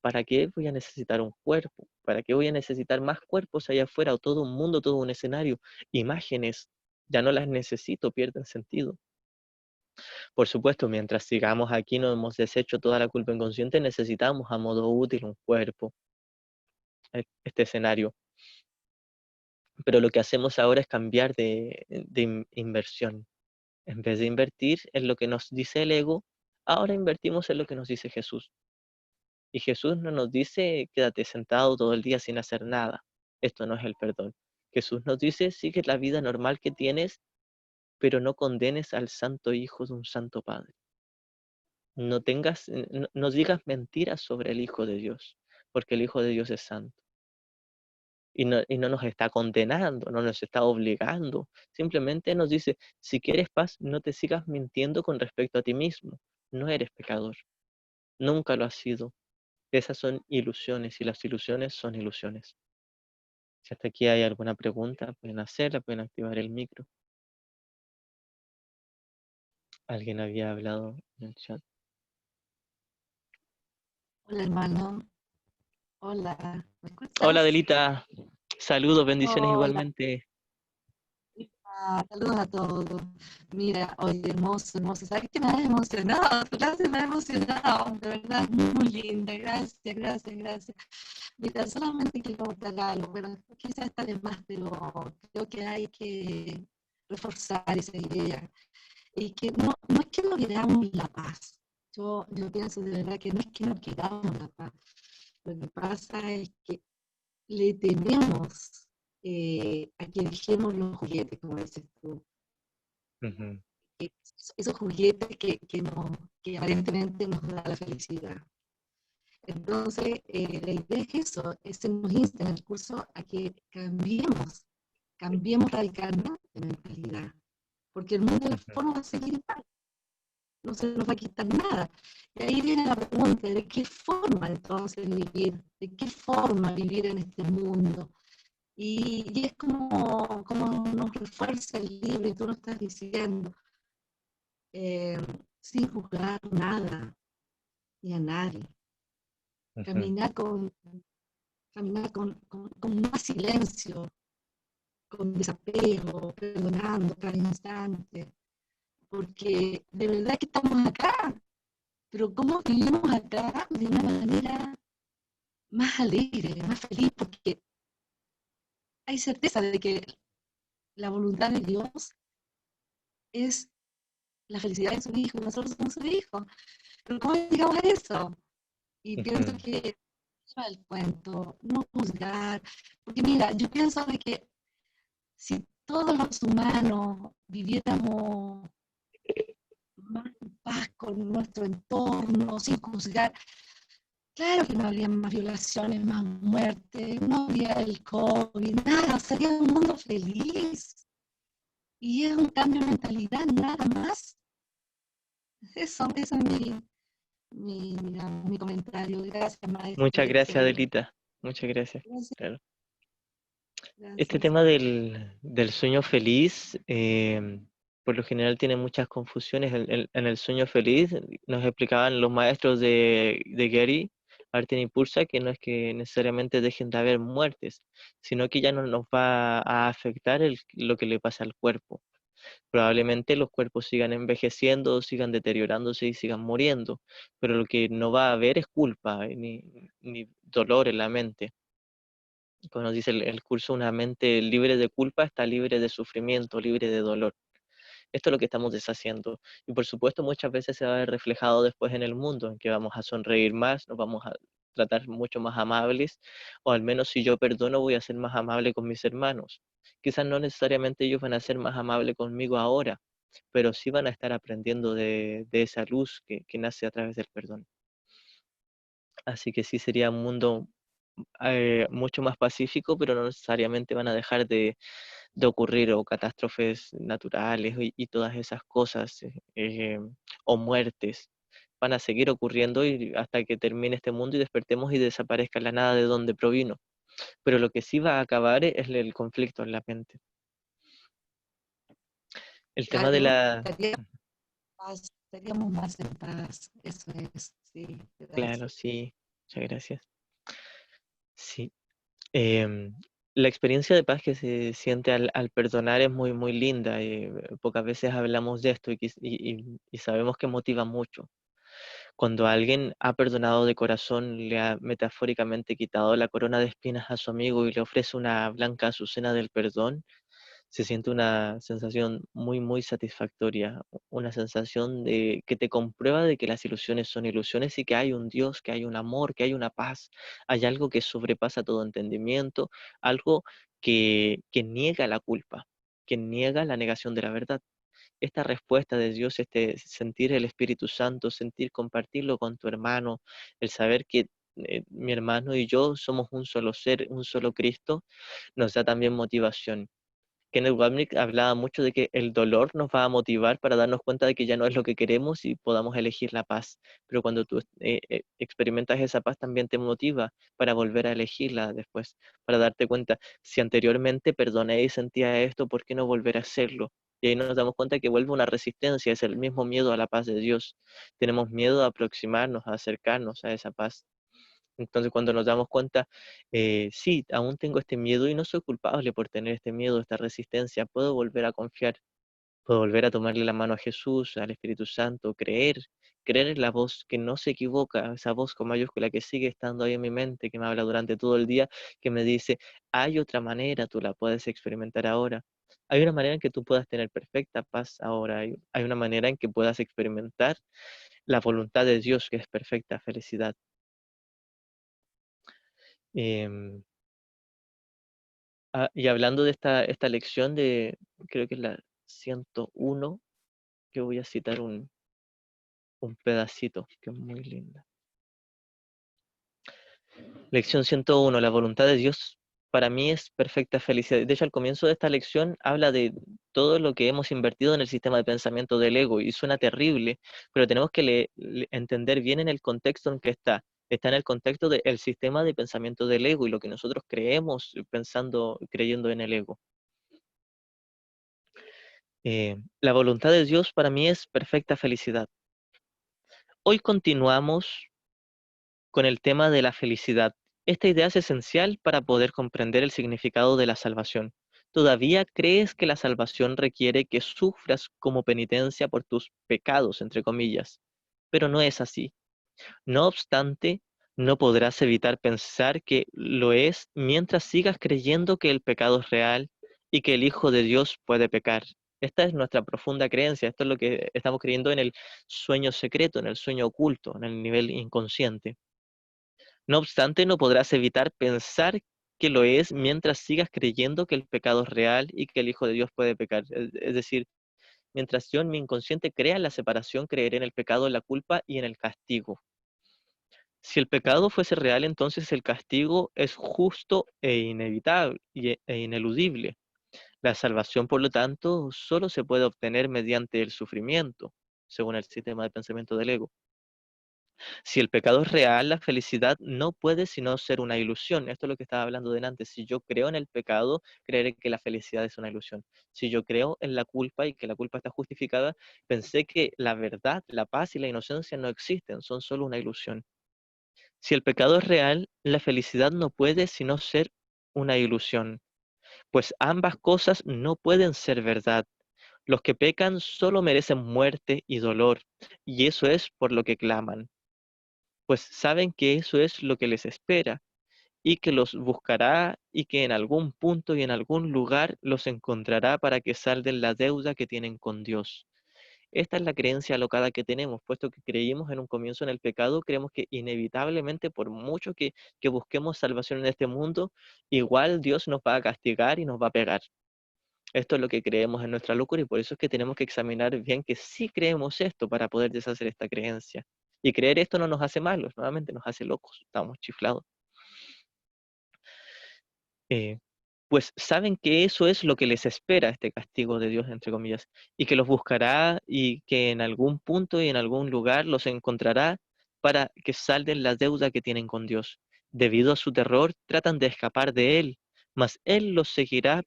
[SPEAKER 1] ¿para qué voy a necesitar un cuerpo? ¿Para qué voy a necesitar más cuerpos allá afuera o todo un mundo, todo un escenario? Imágenes, ya no las necesito, pierden sentido. Por supuesto, mientras sigamos aquí, no hemos deshecho toda la culpa inconsciente, necesitamos a modo útil un cuerpo, este escenario. Pero lo que hacemos ahora es cambiar de inversión. En vez de invertir en lo que nos dice el ego, ahora invertimos en lo que nos dice Jesús. Y Jesús no nos dice, quédate sentado todo el día sin hacer nada. Esto no es el perdón. Jesús nos dice, sigue la vida normal que tienes, pero no condenes al santo hijo de un santo padre. No digas mentiras sobre el Hijo de Dios, porque el Hijo de Dios es santo. Y no nos está condenando, no nos está obligando. Simplemente nos dice, si quieres paz, no te sigas mintiendo con respecto a ti mismo. No eres pecador. Nunca lo has sido. Esas son ilusiones y las ilusiones son ilusiones. Si hasta aquí hay alguna pregunta, pueden hacerla, pueden activar el micro. Alguien había hablado en el chat.
[SPEAKER 2] Hola, hermano. Hola, ¿me
[SPEAKER 1] Hola,
[SPEAKER 2] escuchas?
[SPEAKER 1] Delita. Saludos, bendiciones
[SPEAKER 2] Hola,
[SPEAKER 1] igualmente.
[SPEAKER 2] saludos a todos. Mira, oye, hermoso, hermoso. ¿Sabes qué me ha emocionado? Tu clase me ha emocionado. De verdad, muy linda. Gracias, gracias, gracias. Mira, solamente quiero contar algo. Bueno, quizás está de más, pero creo que hay que reforzar esa idea. Y que no es que no queramos la paz. Yo pienso de verdad que no es que no queramos la paz. Lo que pasa es que le tememos a que dejemos los juguetes, como dices tú.
[SPEAKER 1] Ujú,
[SPEAKER 2] Esos juguetes que aparentemente nos da la felicidad. Entonces, la idea es eso, se nos insta en el curso a que cambiemos radicalmente de mentalidad, porque el mundo de la
[SPEAKER 1] ujú,
[SPEAKER 2] forma va a seguir igual, no se nos va a quitar nada. Y ahí viene la pregunta, ¿de qué forma entonces vivir? ¿De qué forma vivir en este mundo? Y es como nos refuerza el libro y tú lo estás diciendo, eh, sin juzgar nada ni a nadie.
[SPEAKER 1] ujú,
[SPEAKER 2] Caminar con más silencio, con desapego, perdonando cada instante, porque de verdad que estamos acá, pero ¿cómo vivimos acá de una manera más alegre, más feliz? Porque hay certeza de que la voluntad de Dios es la felicidad de su hijo, nosotros somos su hijo. Pero ¿cómo llegamos a eso? Y pienso
[SPEAKER 1] ujú,
[SPEAKER 2] que va el cuento, no juzgar, porque mira, yo pienso de que si todos los humanos viviéramos más en paz con nuestro entorno, sin juzgar, claro que no habría más violaciones, más muertes, no habría el COVID, nada, sería un mundo feliz. Y es un cambio de mentalidad, nada más. Eso es mi comentario. Gracias,
[SPEAKER 1] Muchas gracias,
[SPEAKER 2] maestro.
[SPEAKER 1] Delita. Muchas gracias.
[SPEAKER 2] Gracias,
[SPEAKER 1] Claro. Este
[SPEAKER 2] gracias.
[SPEAKER 1] tema del sueño feliz, por lo general tiene muchas confusiones. En el sueño feliz nos explicaban los maestros de Gary, Martin y Pursa, que no es que necesariamente dejen de haber muertes, sino que ya no nos va a afectar lo que le pasa al cuerpo. Probablemente los cuerpos sigan envejeciendo, sigan deteriorándose y sigan muriendo, pero lo que no va a haber es culpa, ni dolor en la mente. Como nos dice el curso, una mente libre de culpa está libre de sufrimiento, libre de dolor. Esto es lo que estamos deshaciendo. Y por supuesto, muchas veces se va a ver reflejado después en el mundo, en que vamos a sonreír más, nos vamos a tratar mucho más amables, o al menos si yo perdono, voy a ser más amable con mis hermanos. Quizás no necesariamente ellos van a ser más amables conmigo ahora, pero sí van a estar aprendiendo de esa luz que nace a través del perdón. Así que sí sería un mundo mucho más pacífico, pero no necesariamente van a dejar de ocurrir o catástrofes naturales y todas esas cosas o muertes van a seguir ocurriendo y hasta que termine este mundo y despertemos y desaparezca la nada de donde provino. Pero lo que sí va a acabar es el conflicto en la mente. El tema de
[SPEAKER 2] Claro,
[SPEAKER 1] la...
[SPEAKER 2] estaríamos más en paz. Eso es, sí,
[SPEAKER 1] Claro,
[SPEAKER 2] gracias.
[SPEAKER 1] sí, muchas gracias. Sí. Em, la experiencia de paz que se siente al perdonar es muy, muy linda. Pocas veces hablamos de esto y sabemos que motiva mucho. Cuando alguien ha perdonado de corazón, le ha metafóricamente quitado la corona de espinas a su amigo y le ofrece una blanca azucena del perdón, se siente una sensación muy, muy satisfactoria, una sensación de que te comprueba de que las ilusiones son ilusiones y que hay un Dios, que hay un amor, que hay una paz, hay algo que sobrepasa todo entendimiento, algo que niega la culpa, que niega la negación de la verdad. Esta respuesta de Dios, este sentir el Espíritu Santo, sentir compartirlo con tu hermano, el saber que mi hermano y yo somos un solo ser, un solo Cristo, nos da también motivación. Kenneth Wapnick hablaba mucho de que el dolor nos va a motivar para darnos cuenta de que ya no es lo que queremos y podamos elegir la paz. Pero cuando tú experimentas esa paz, también te motiva para volver a elegirla después, para darte cuenta, si anteriormente perdoné y sentía esto, ¿por qué no volver a hacerlo? Y ahí nos damos cuenta que vuelve una resistencia, es el mismo miedo a la paz de Dios. Tenemos miedo a aproximarnos, a acercarnos a esa paz. Entonces, cuando nos damos cuenta, sí, aún tengo este miedo y no soy culpable por tener este miedo, esta resistencia, puedo volver a confiar, puedo volver a tomarle la mano a Jesús, al Espíritu Santo, creer en la voz que no se equivoca, esa voz con mayúscula que sigue estando ahí en mi mente, que me habla durante todo el día, que me dice, hay otra manera, tú la puedes experimentar ahora. Hay una manera en que tú puedas tener perfecta paz ahora, hay una manera en que puedas experimentar la voluntad de Dios, que es perfecta felicidad. Em, y hablando de esta lección de, creo que es la 101, que voy a citar un pedacito, que es muy linda. Lección 101, la voluntad de Dios para mí es perfecta felicidad. De hecho, al comienzo de esta lección habla de todo lo que hemos invertido en el sistema de pensamiento del ego y suena terrible, pero tenemos que entender bien en el contexto en que está. Está en el contexto del sistema de pensamiento del ego y lo que nosotros creemos pensando, creyendo en el ego. La voluntad de Dios para mí es perfecta felicidad. Hoy continuamos con el tema de la felicidad. Esta idea es esencial para poder comprender el significado de la salvación. ¿Todavía crees que la salvación requiere que sufras como penitencia por tus pecados, entre comillas? Pero no es así. No obstante, no podrás evitar pensar que lo es mientras sigas creyendo que el pecado es real y que el Hijo de Dios puede pecar. Esta es nuestra profunda creencia, esto es lo que estamos creyendo en el sueño secreto, en el sueño oculto, en el nivel inconsciente. No obstante, no podrás evitar pensar que lo es mientras sigas creyendo que el pecado es real y que el Hijo de Dios puede pecar. Es decir, mientras yo en mi inconsciente crea en la separación, creeré en el pecado, en la culpa y en el castigo. Si el pecado fuese real, entonces el castigo es justo e inevitable e ineludible. La salvación, por lo tanto, solo se puede obtener mediante el sufrimiento, según el sistema de pensamiento del ego. Si el pecado es real, la felicidad no puede sino ser una ilusión. Esto es lo que estaba hablando delante. Si yo creo en el pecado, creeré que la felicidad es una ilusión. Si yo creo en la culpa y que la culpa está justificada, pensé que la verdad, la paz y la inocencia no existen, son solo una ilusión. Si el pecado es real, la felicidad no puede sino ser una ilusión, pues ambas cosas no pueden ser verdad. Los que pecan solo merecen muerte y dolor, y eso es por lo que claman, pues saben que eso es lo que les espera, y que los buscará y que en algún punto y en algún lugar los encontrará para que salden la deuda que tienen con Dios. Esta es la creencia alocada que tenemos, puesto que creímos en un comienzo en el pecado, creemos que inevitablemente, por mucho que busquemos salvación en este mundo, igual Dios nos va a castigar y nos va a pegar. Esto es lo que creemos en nuestra locura y por eso es que tenemos que examinar bien que sí creemos esto para poder deshacer esta creencia. Y creer esto no nos hace malos, nuevamente nos hace locos, estamos chiflados. Eh, pues saben que eso es lo que les espera, este castigo de Dios, entre comillas, y que los buscará y que en algún punto y en algún lugar los encontrará para que salden la deuda que tienen con Dios. Debido a su terror, tratan de escapar de Él, mas Él los seguirá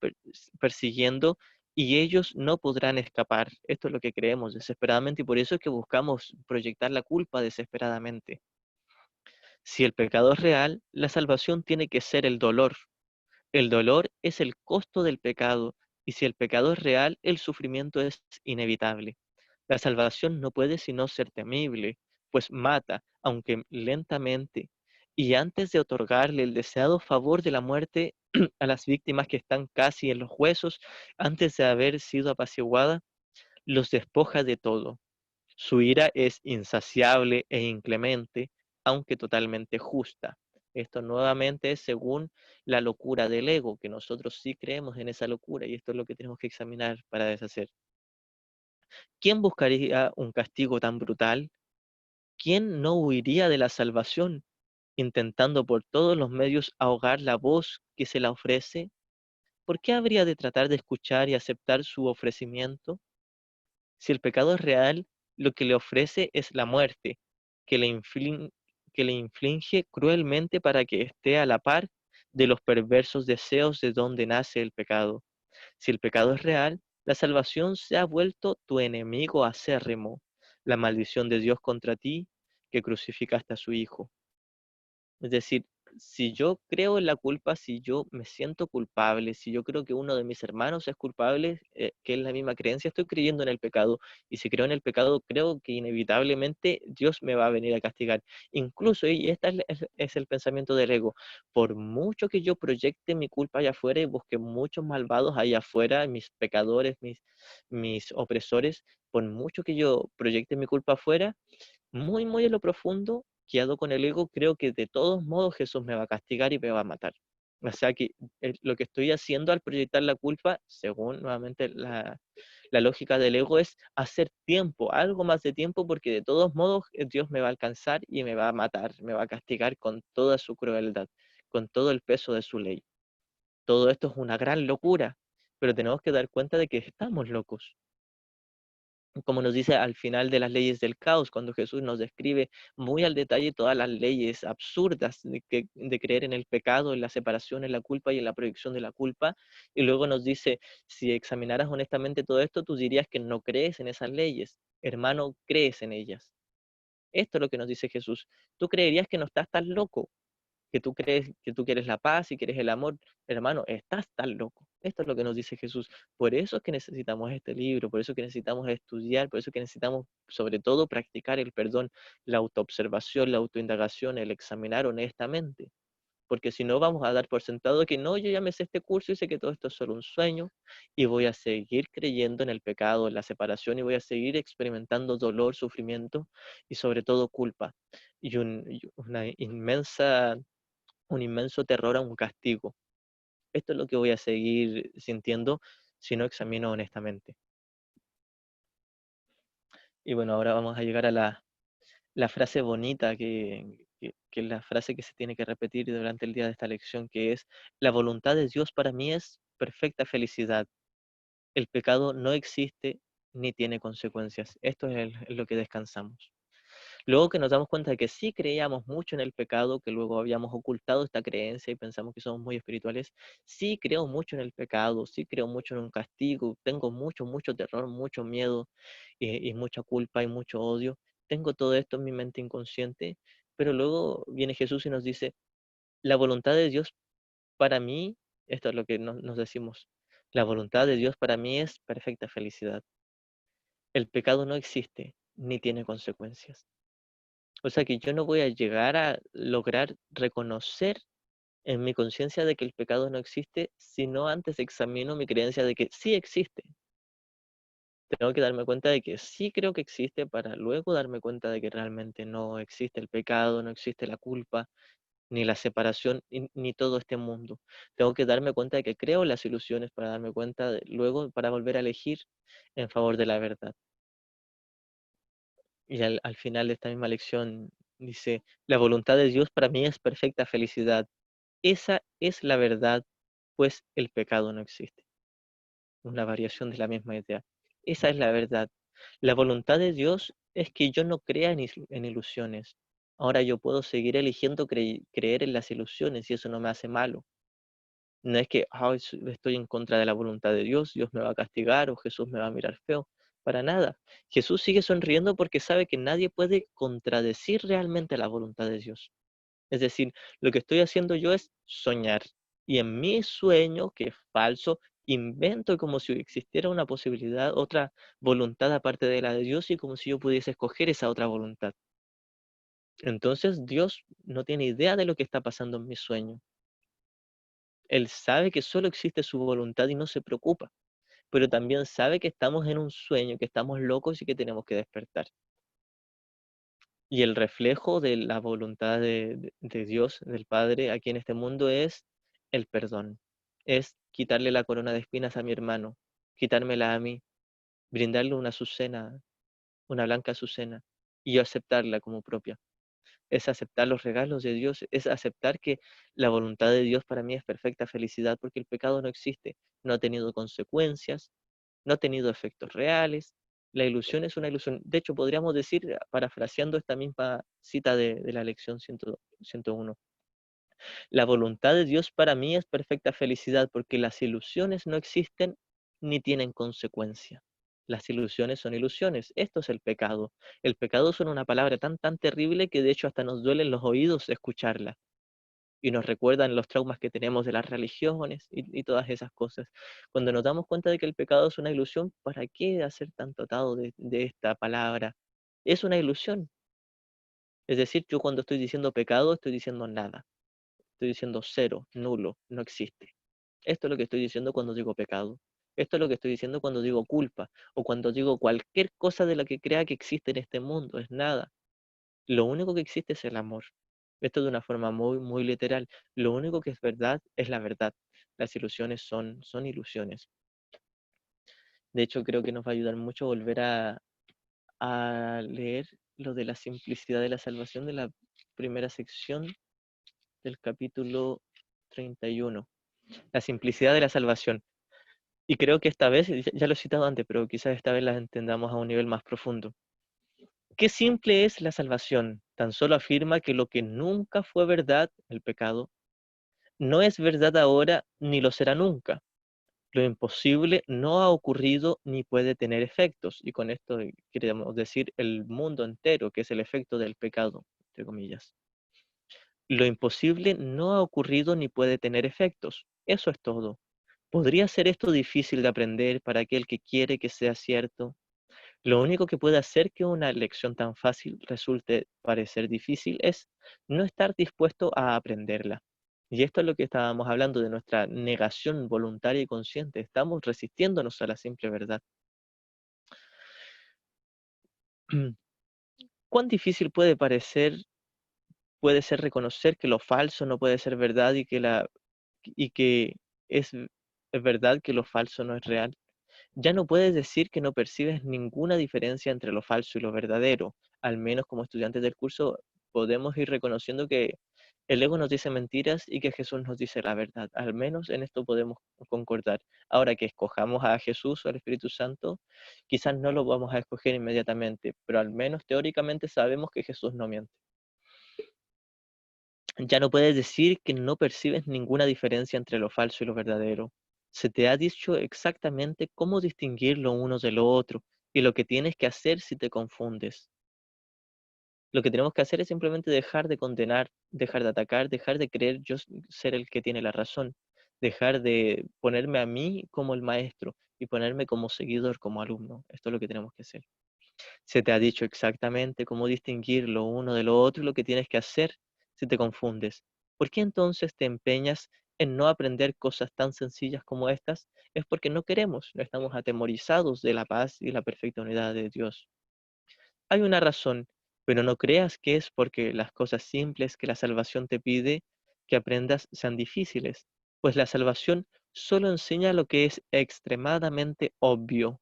[SPEAKER 1] persiguiendo y ellos no podrán escapar. Esto es lo que creemos desesperadamente y por eso es que buscamos proyectar la culpa desesperadamente. Si el pecado es real, la salvación tiene que ser el dolor. El dolor es el costo del pecado, y si el pecado es real, el sufrimiento es inevitable. La salvación no puede sino ser temible, pues mata, aunque lentamente, y antes de otorgarle el deseado favor de la muerte a las víctimas que están casi en los huesos, antes de haber sido apaciguada, los despoja de todo. Su ira es insaciable e inclemente, aunque totalmente justa. Esto nuevamente es según la locura del ego, que nosotros sí creemos en esa locura y esto es lo que tenemos que examinar para deshacer. ¿Quién buscaría un castigo tan brutal? ¿Quién no huiría de la salvación, intentando por todos los medios ahogar la voz que se la ofrece? ¿Por qué habría de tratar de escuchar y aceptar su ofrecimiento? Si el pecado es real, lo que le ofrece es la muerte, que le, que le inflige cruelmente para que esté a la par de los perversos deseos de donde nace el pecado. Si el pecado es real, la salvación se ha vuelto tu enemigo acérrimo, la maldición de Dios contra ti, que crucificaste a su Hijo. Es decir, si yo creo en la culpa, si yo me siento culpable, si yo creo que uno de mis hermanos es culpable, que es la misma creencia, estoy creyendo en el pecado. Y si creo en el pecado, creo que inevitablemente Dios me va a venir a castigar. Incluso, y este es el pensamiento del ego, por mucho que yo proyecte mi culpa allá afuera y busque muchos malvados allá afuera, mis pecadores, mis opresores, por mucho que yo proyecte mi culpa afuera, muy, muy en lo profundo, guiado con el ego, creo que de todos modos Jesús me va a castigar y me va a matar. O sea que lo que estoy haciendo al proyectar la culpa, según nuevamente la lógica del ego, es hacer tiempo, algo más de tiempo, porque de todos modos Dios me va a alcanzar y me va a matar, me va a castigar con toda su crueldad, con todo el peso de su ley. Todo esto es una gran locura, pero tenemos que dar cuenta de que estamos locos, como nos dice al final de las leyes del caos, cuando Jesús nos describe muy al detalle todas las leyes absurdas de creer en el pecado, en la separación, en la culpa y en la proyección de la culpa, y luego nos dice, si examinaras honestamente todo esto, tú dirías que no crees en esas leyes, hermano, crees en ellas. Esto es lo que nos dice Jesús. Tú creerías que no estás tan loco, que tú crees que tú quieres la paz y quieres el amor, hermano, estás tan loco. Esto es lo que nos dice Jesús. Por eso es que necesitamos este libro, por eso es que necesitamos estudiar, por eso es que necesitamos sobre todo practicar el perdón, la autoobservación, la autoindagación, el examinar honestamente. Porque si no vamos a dar por sentado que no, yo ya me sé este curso y sé que todo esto es solo un sueño y voy a seguir creyendo en el pecado, en la separación y voy a seguir experimentando dolor, sufrimiento y sobre todo culpa y una inmensa un inmenso terror a un castigo. Esto es lo que voy a seguir sintiendo si no examino honestamente. Y bueno, ahora vamos a llegar a la frase bonita, que es la frase que se tiene que repetir durante el día de esta lección, que es, la voluntad de Dios para mí es perfecta felicidad. El pecado no existe ni tiene consecuencias. Esto es lo que descansamos. Luego que nos damos cuenta de que sí creíamos mucho en el pecado, que luego habíamos ocultado esta creencia y pensamos que somos muy espirituales, sí creo mucho en el pecado, sí creo mucho en un castigo, tengo mucho, mucho terror, mucho miedo y mucha culpa y mucho odio. Tengo todo esto en mi mente inconsciente, pero luego viene Jesús y nos dice, la voluntad de Dios para mí, esto es lo que nos decimos, la voluntad de Dios para mí es perfecta felicidad. El pecado no existe ni tiene consecuencias. O sea que yo no voy a llegar a lograr reconocer en mi conciencia de que el pecado no existe, sino antes examino mi creencia de que sí existe. Tengo que darme cuenta de que sí creo que existe para luego darme cuenta de que realmente no existe el pecado, no existe la culpa, ni la separación, ni todo este mundo. Tengo que darme cuenta de que creo en las ilusiones para darme cuenta luego para volver a elegir en favor de la verdad. Y al final de esta misma lección dice, la voluntad de Dios para mí es perfecta felicidad. Esa es la verdad, pues el pecado no existe. Una variación de la misma idea. Esa es la verdad. La voluntad de Dios es que yo no crea en ilusiones. Ahora yo puedo seguir eligiendo creer en las ilusiones y eso no me hace malo. No es que "Ay, estoy en contra de la voluntad de Dios, Dios me va a castigar o Jesús me va a mirar feo". Para nada. Jesús sigue sonriendo porque sabe que nadie puede contradecir realmente la voluntad de Dios. Es decir, lo que estoy haciendo yo es soñar. Y en mi sueño, que es falso, invento como si existiera una posibilidad, otra voluntad aparte de la de Dios y como si yo pudiese escoger esa otra voluntad. Entonces Dios no tiene idea de lo que está pasando en mi sueño. Él sabe que solo existe su voluntad y no se preocupa, pero también sabe que estamos en un sueño, que estamos locos y que tenemos que despertar. Y el reflejo de la voluntad de Dios, del Padre, aquí en este mundo es el perdón. Es quitarle la corona de espinas a mi hermano, quitármela a mí, brindarle una azucena, una blanca azucena, y yo aceptarla como propia. Es aceptar los regalos de Dios, es aceptar que la voluntad de Dios para mí es perfecta felicidad, porque el pecado no existe, no ha tenido consecuencias, no ha tenido efectos reales. La ilusión es una ilusión. De hecho, podríamos decir, parafraseando esta misma cita de la lección 101, la voluntad de Dios para mí es perfecta felicidad porque las ilusiones no existen ni tienen consecuencia. Las ilusiones son ilusiones. Esto es el pecado. El pecado es una palabra tan terrible que de hecho hasta nos duelen los oídos escucharla y nos recuerdan los traumas que tenemos de las religiones y todas esas cosas. Cuando nos damos cuenta de que el pecado es una ilusión, ¿para qué hacer tanto atado de esta palabra? Es una ilusión. Es decir, yo cuando estoy diciendo pecado, estoy diciendo nada. Estoy diciendo cero, nulo, no existe. Esto es lo que estoy diciendo cuando digo pecado. Esto es lo que estoy diciendo cuando digo culpa o cuando digo cualquier cosa de la que crea que existe en este mundo. Es nada. Lo único que existe es el amor. Esto de una forma muy, muy literal. Lo único que es verdad es la verdad. Las ilusiones son ilusiones. De hecho, creo que nos va a ayudar mucho volver a leer lo de la simplicidad de la salvación de la primera sección del capítulo 31. La simplicidad de la salvación. Y creo que esta vez, ya lo he citado antes, pero quizás esta vez la entendamos a un nivel más profundo. Qué simple es la salvación. Tan solo afirma que lo que nunca fue verdad, el pecado, no es verdad ahora ni lo será nunca. Lo imposible no ha ocurrido ni puede tener efectos. Y con esto queremos decir el mundo entero, que es el efecto del pecado, entre comillas. Lo imposible no ha ocurrido ni puede tener efectos. Eso es todo. ¿Podría ser esto difícil de aprender para aquel que quiere que sea cierto? Lo único que puede hacer que una lección tan fácil resulte parecer difícil es no estar dispuesto a aprenderla. Y esto es lo que estábamos hablando de nuestra negación voluntaria y consciente. Estamos resistiéndonos a la simple verdad. ¿Cuán difícil puede ser reconocer que lo falso no puede ser verdad y que es, es verdad que lo falso no es real? Ya no puedes decir que no percibes ninguna diferencia entre lo falso y lo verdadero. Al menos como estudiantes del curso podemos ir reconociendo que el ego nos dice mentiras y que Jesús nos dice la verdad. Al menos en esto podemos concordar. Ahora que escojamos a Jesús o al Espíritu Santo, quizás no lo vamos a escoger inmediatamente, pero al menos teóricamente sabemos que Jesús no miente. Ya no puedes decir que no percibes ninguna diferencia entre lo falso y lo verdadero. Se te ha dicho exactamente cómo distinguir lo uno de lo otro y lo que tienes que hacer si te confundes. Lo que tenemos que hacer es simplemente dejar de condenar, dejar de atacar, dejar de creer yo ser el que tiene la razón, dejar de ponerme a mí como el maestro y ponerme como seguidor, como alumno. Esto es lo que tenemos que hacer. Se te ha dicho exactamente cómo distinguir lo uno de lo otro y lo que tienes que hacer si te confundes. ¿Por qué entonces te empeñas en no aprender cosas tan sencillas como estas? Es porque no queremos, no estamos atemorizados de la paz y la perfecta unidad de Dios. Hay una razón, pero no creas que es porque las cosas simples que la salvación te pide que aprendas sean difíciles, pues la salvación solo enseña lo que es extremadamente obvio.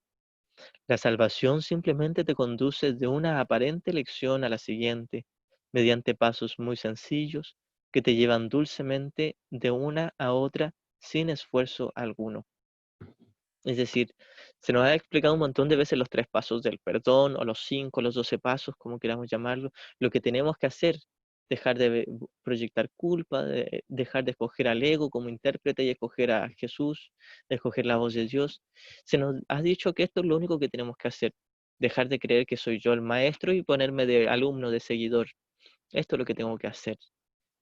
[SPEAKER 1] La salvación simplemente te conduce de una aparente lección a la siguiente, mediante pasos muy sencillos que te llevan dulcemente de una a otra sin esfuerzo alguno. Es decir, se nos ha explicado un montón de veces los 3 pasos del perdón, o los 5, los 12 pasos, como queramos llamarlo, lo que tenemos que hacer, dejar de proyectar culpa, dejar de escoger al ego como intérprete y escoger a Jesús, de escoger la voz de Dios. Se nos ha dicho que esto es lo único que tenemos que hacer, dejar de creer que soy yo el maestro y ponerme de alumno, de seguidor. Esto es lo que tengo que hacer.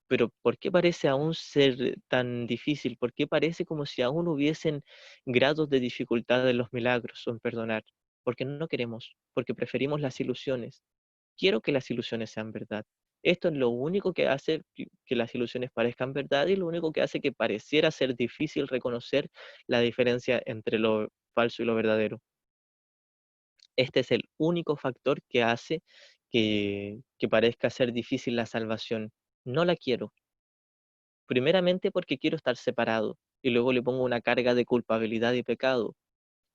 [SPEAKER 1] Pero ¿por qué parece aún ser tan difícil? ¿Por qué parece como si aún hubiesen grados de dificultad en los milagros o en perdonar? Porque no queremos, porque preferimos las ilusiones. Quiero que las ilusiones sean verdad. Esto es lo único que hace que las ilusiones parezcan verdad y lo único que hace que pareciera ser difícil reconocer la diferencia entre lo falso y lo verdadero. Este es el único factor que hace que parezca ser difícil la salvación. No la quiero. Primeramente porque quiero estar separado y luego le pongo una carga de culpabilidad y pecado.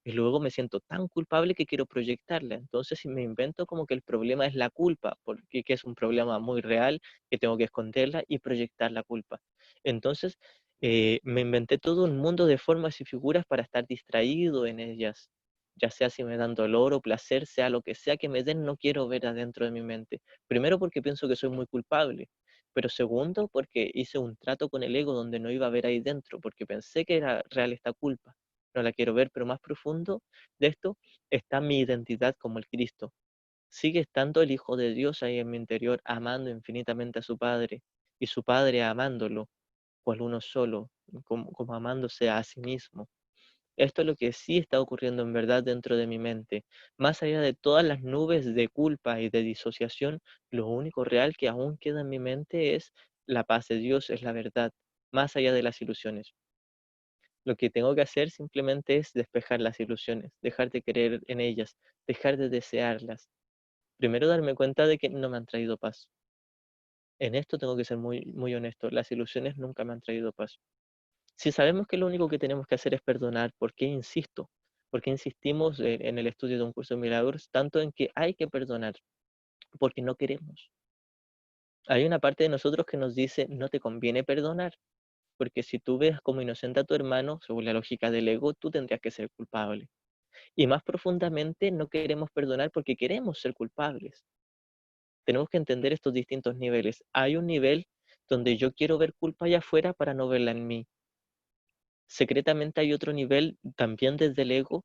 [SPEAKER 1] Y luego me siento tan culpable que quiero proyectarla. Entonces, si me invento como que el problema es la culpa, porque que es un problema muy real, que tengo que esconderla y proyectar la culpa. Entonces, me inventé todo un mundo de formas y figuras para estar distraído en ellas. Ya sea si me dan dolor o placer, sea lo que sea que me den, no quiero ver adentro de mi mente. Primero porque pienso que soy muy culpable, pero segundo porque hice un trato con el ego donde no iba a ver ahí dentro, porque pensé que era real esta culpa, no la quiero ver, pero más profundo de esto está mi identidad como el Cristo. Sigue estando el Hijo de Dios ahí en mi interior, amando infinitamente a su Padre, y su Padre amándolo, pues uno solo, como amándose a sí mismo. Esto es lo que sí está ocurriendo en verdad dentro de mi mente. Más allá de todas las nubes de culpa y de disociación, lo único real que aún queda en mi mente es la paz de Dios, es la verdad, más allá de las ilusiones. Lo que tengo que hacer simplemente es despejar las ilusiones, dejar de creer en ellas, dejar de desearlas. Primero darme cuenta de que no me han traído paz. En esto tengo que ser muy, muy honesto. Las ilusiones nunca me han traído paz. Si sabemos que lo único que tenemos que hacer es perdonar, ¿por qué insisto? ¿Por qué insistimos en el estudio de un curso de milagros tanto en que hay que perdonar? Porque no queremos. Hay una parte de nosotros que nos dice, no te conviene perdonar, porque si tú ves como inocente a tu hermano, según la lógica del ego, tú tendrías que ser culpable. Y más profundamente, no queremos perdonar porque queremos ser culpables. Tenemos que entender estos distintos niveles. Hay un nivel donde yo quiero ver culpa allá afuera para no verla en mí. Secretamente hay otro nivel, también desde el ego,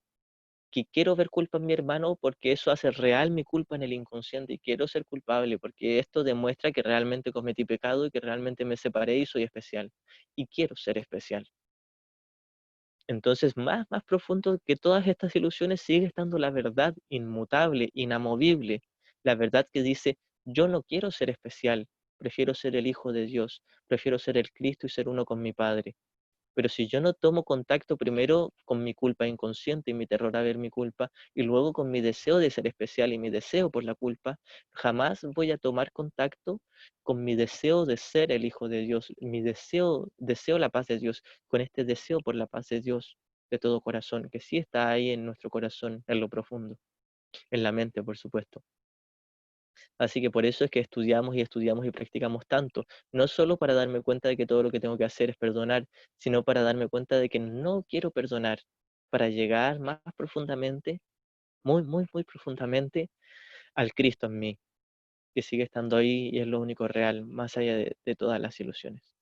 [SPEAKER 1] que quiero ver culpa en mi hermano porque eso hace real mi culpa en el inconsciente y quiero ser culpable porque esto demuestra que realmente cometí pecado y que realmente me separé y soy especial. Y quiero ser especial. Entonces, más profundo que todas estas ilusiones sigue estando la verdad inmutable, inamovible, la verdad que dice, yo no quiero ser especial, prefiero ser el Hijo de Dios, prefiero ser el Cristo y ser uno con mi Padre. Pero si yo no tomo contacto primero con mi culpa inconsciente y mi terror a ver mi culpa, y luego con mi deseo de ser especial y mi deseo por la culpa, jamás voy a tomar contacto con mi deseo de ser el Hijo de Dios, mi deseo la paz de Dios, con este deseo por la paz de Dios de todo corazón, que sí está ahí en nuestro corazón, en lo profundo, en la mente, por supuesto. Así que por eso es que estudiamos y practicamos tanto, no solo para darme cuenta de que todo lo que tengo que hacer es perdonar, sino para darme cuenta de que no quiero perdonar, para llegar más profundamente, muy profundamente al Cristo en mí, que sigue estando ahí y es lo único real, más allá de todas las ilusiones.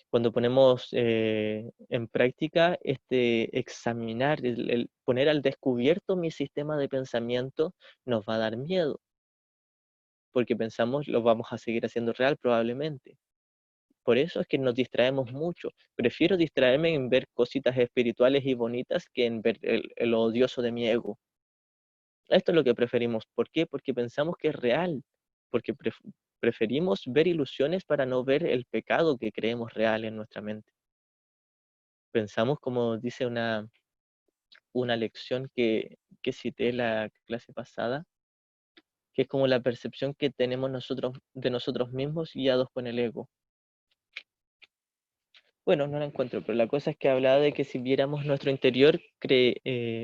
[SPEAKER 1] Cuando ponemos en práctica este examinar, el poner al descubierto mi sistema de pensamiento, nos va a dar miedo, porque pensamos lo vamos a seguir haciendo real probablemente. Por eso es que nos distraemos mucho. Prefiero distraerme en ver cositas espirituales y bonitas que en ver el odioso de mi ego. Esto es lo que preferimos. ¿Por qué? Porque pensamos que es real. Porque preferimos ver ilusiones para no ver el pecado que creemos real en nuestra mente. Pensamos, como dice una lección que cité la clase pasada, que es como la percepción que tenemos nosotros de nosotros mismos guiados por el ego. Bueno, no la encuentro, pero la cosa es que hablaba de que si viéramos nuestro interior,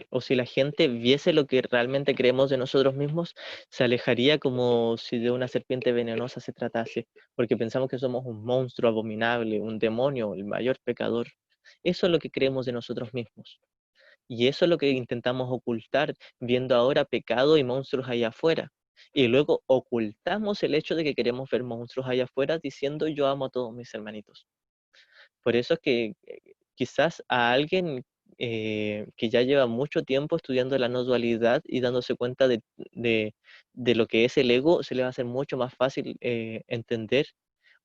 [SPEAKER 1] o si la gente viese lo que realmente creemos de nosotros mismos, se alejaría como si de una serpiente venenosa se tratase, porque pensamos que somos un monstruo abominable, un demonio, el mayor pecador. Eso es lo que creemos de nosotros mismos. Y eso es lo que intentamos ocultar, viendo ahora pecado y monstruos allá afuera. Y luego ocultamos el hecho de que queremos ver monstruos allá afuera diciendo yo amo a todos mis hermanitos. Por eso es que quizás a alguien que ya lleva mucho tiempo estudiando la no dualidad y dándose cuenta de lo que es el ego, se le va a hacer mucho más fácil entender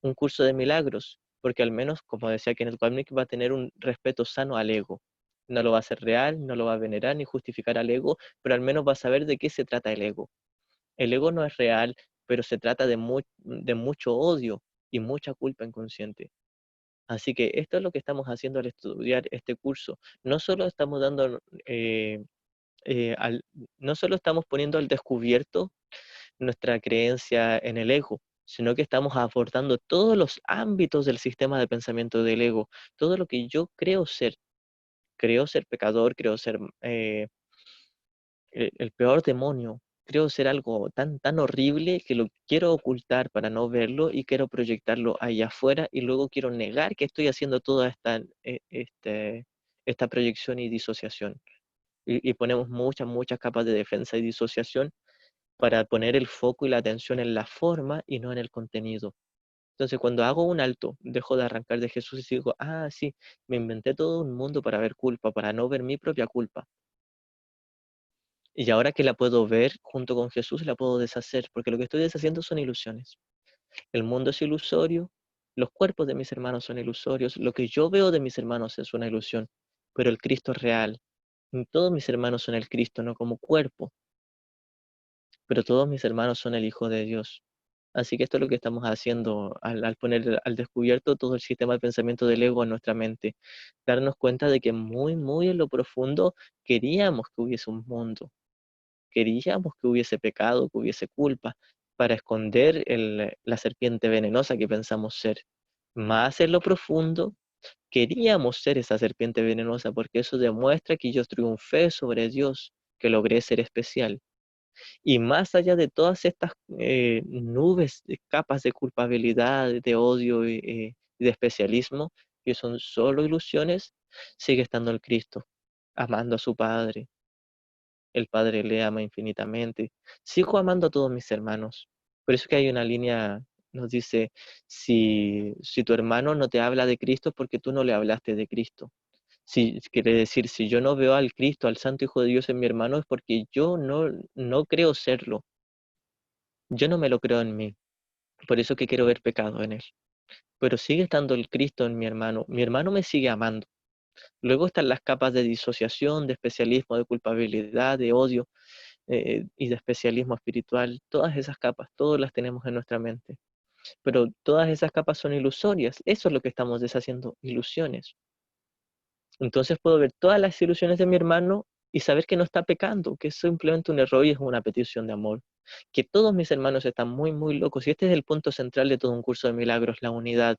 [SPEAKER 1] un curso de milagros, porque al menos, como decía Kenneth Wapnick, va a tener un respeto sano al ego. No lo va a hacer real, no lo va a venerar ni justificar al ego, pero al menos va a saber de qué se trata el ego. El ego no es real, pero se trata de mucho odio y mucha culpa inconsciente. Así que esto es lo que estamos haciendo al estudiar este curso. No solo estamos dando, no solo estamos poniendo al descubierto nuestra creencia en el ego, sino que estamos abordando todos los ámbitos del sistema de pensamiento del ego, todo lo que yo creo ser. Creo ser pecador, creo ser el peor demonio. Creo ser algo tan horrible que lo quiero ocultar para no verlo y quiero proyectarlo allá afuera y luego quiero negar que estoy haciendo toda esta proyección y disociación. Y ponemos muchas capas de defensa y disociación para poner el foco y la atención en la forma y no en el contenido. Entonces, cuando hago un alto, dejo de arrancar de Jesús y digo, ah, sí, me inventé todo un mundo para ver culpa, para no ver mi propia culpa. Y ahora que la puedo ver junto con Jesús, la puedo deshacer, porque lo que estoy deshaciendo son ilusiones. El mundo es ilusorio, los cuerpos de mis hermanos son ilusorios, lo que yo veo de mis hermanos es una ilusión, pero el Cristo es real. Y todos mis hermanos son el Cristo, no como cuerpo, pero todos mis hermanos son el Hijo de Dios. Así que esto es lo que estamos haciendo al poner al descubierto todo el sistema de pensamiento del ego en nuestra mente. Darnos cuenta de que muy en lo profundo queríamos que hubiese un mundo. Queríamos que hubiese pecado, que hubiese culpa, para esconder la serpiente venenosa que pensamos ser. Más en lo profundo, queríamos ser esa serpiente venenosa porque eso demuestra que yo triunfé sobre Dios, que logré ser especial. Y más allá de todas estas nubes, de capas de culpabilidad, de odio y de especialismo, que son solo ilusiones, sigue estando el Cristo, amando a su Padre. El Padre le ama infinitamente. Sigo amando a todos mis hermanos. Por eso que hay una línea, nos dice, si tu hermano no te habla de Cristo es porque tú no le hablaste de Cristo. Si, quiere decir, si yo no veo al Cristo, al Santo Hijo de Dios en mi hermano, es porque yo no creo serlo. Yo no me lo creo en mí. Por eso que quiero ver pecado en él. Pero sigue estando el Cristo en mi hermano. Mi hermano me sigue amando. Luego están las capas de disociación, de especialismo, de culpabilidad, de odio y de especialismo espiritual, todas esas capas, todas las tenemos en nuestra mente. Pero todas esas capas son ilusorias, eso es lo que estamos deshaciendo, ilusiones. Entonces puedo ver todas las ilusiones de mi hermano y saber que no está pecando, que es simplemente un error y es una petición de amor. Que todos mis hermanos están muy locos y este es el punto central de todo un curso de milagros, la unidad.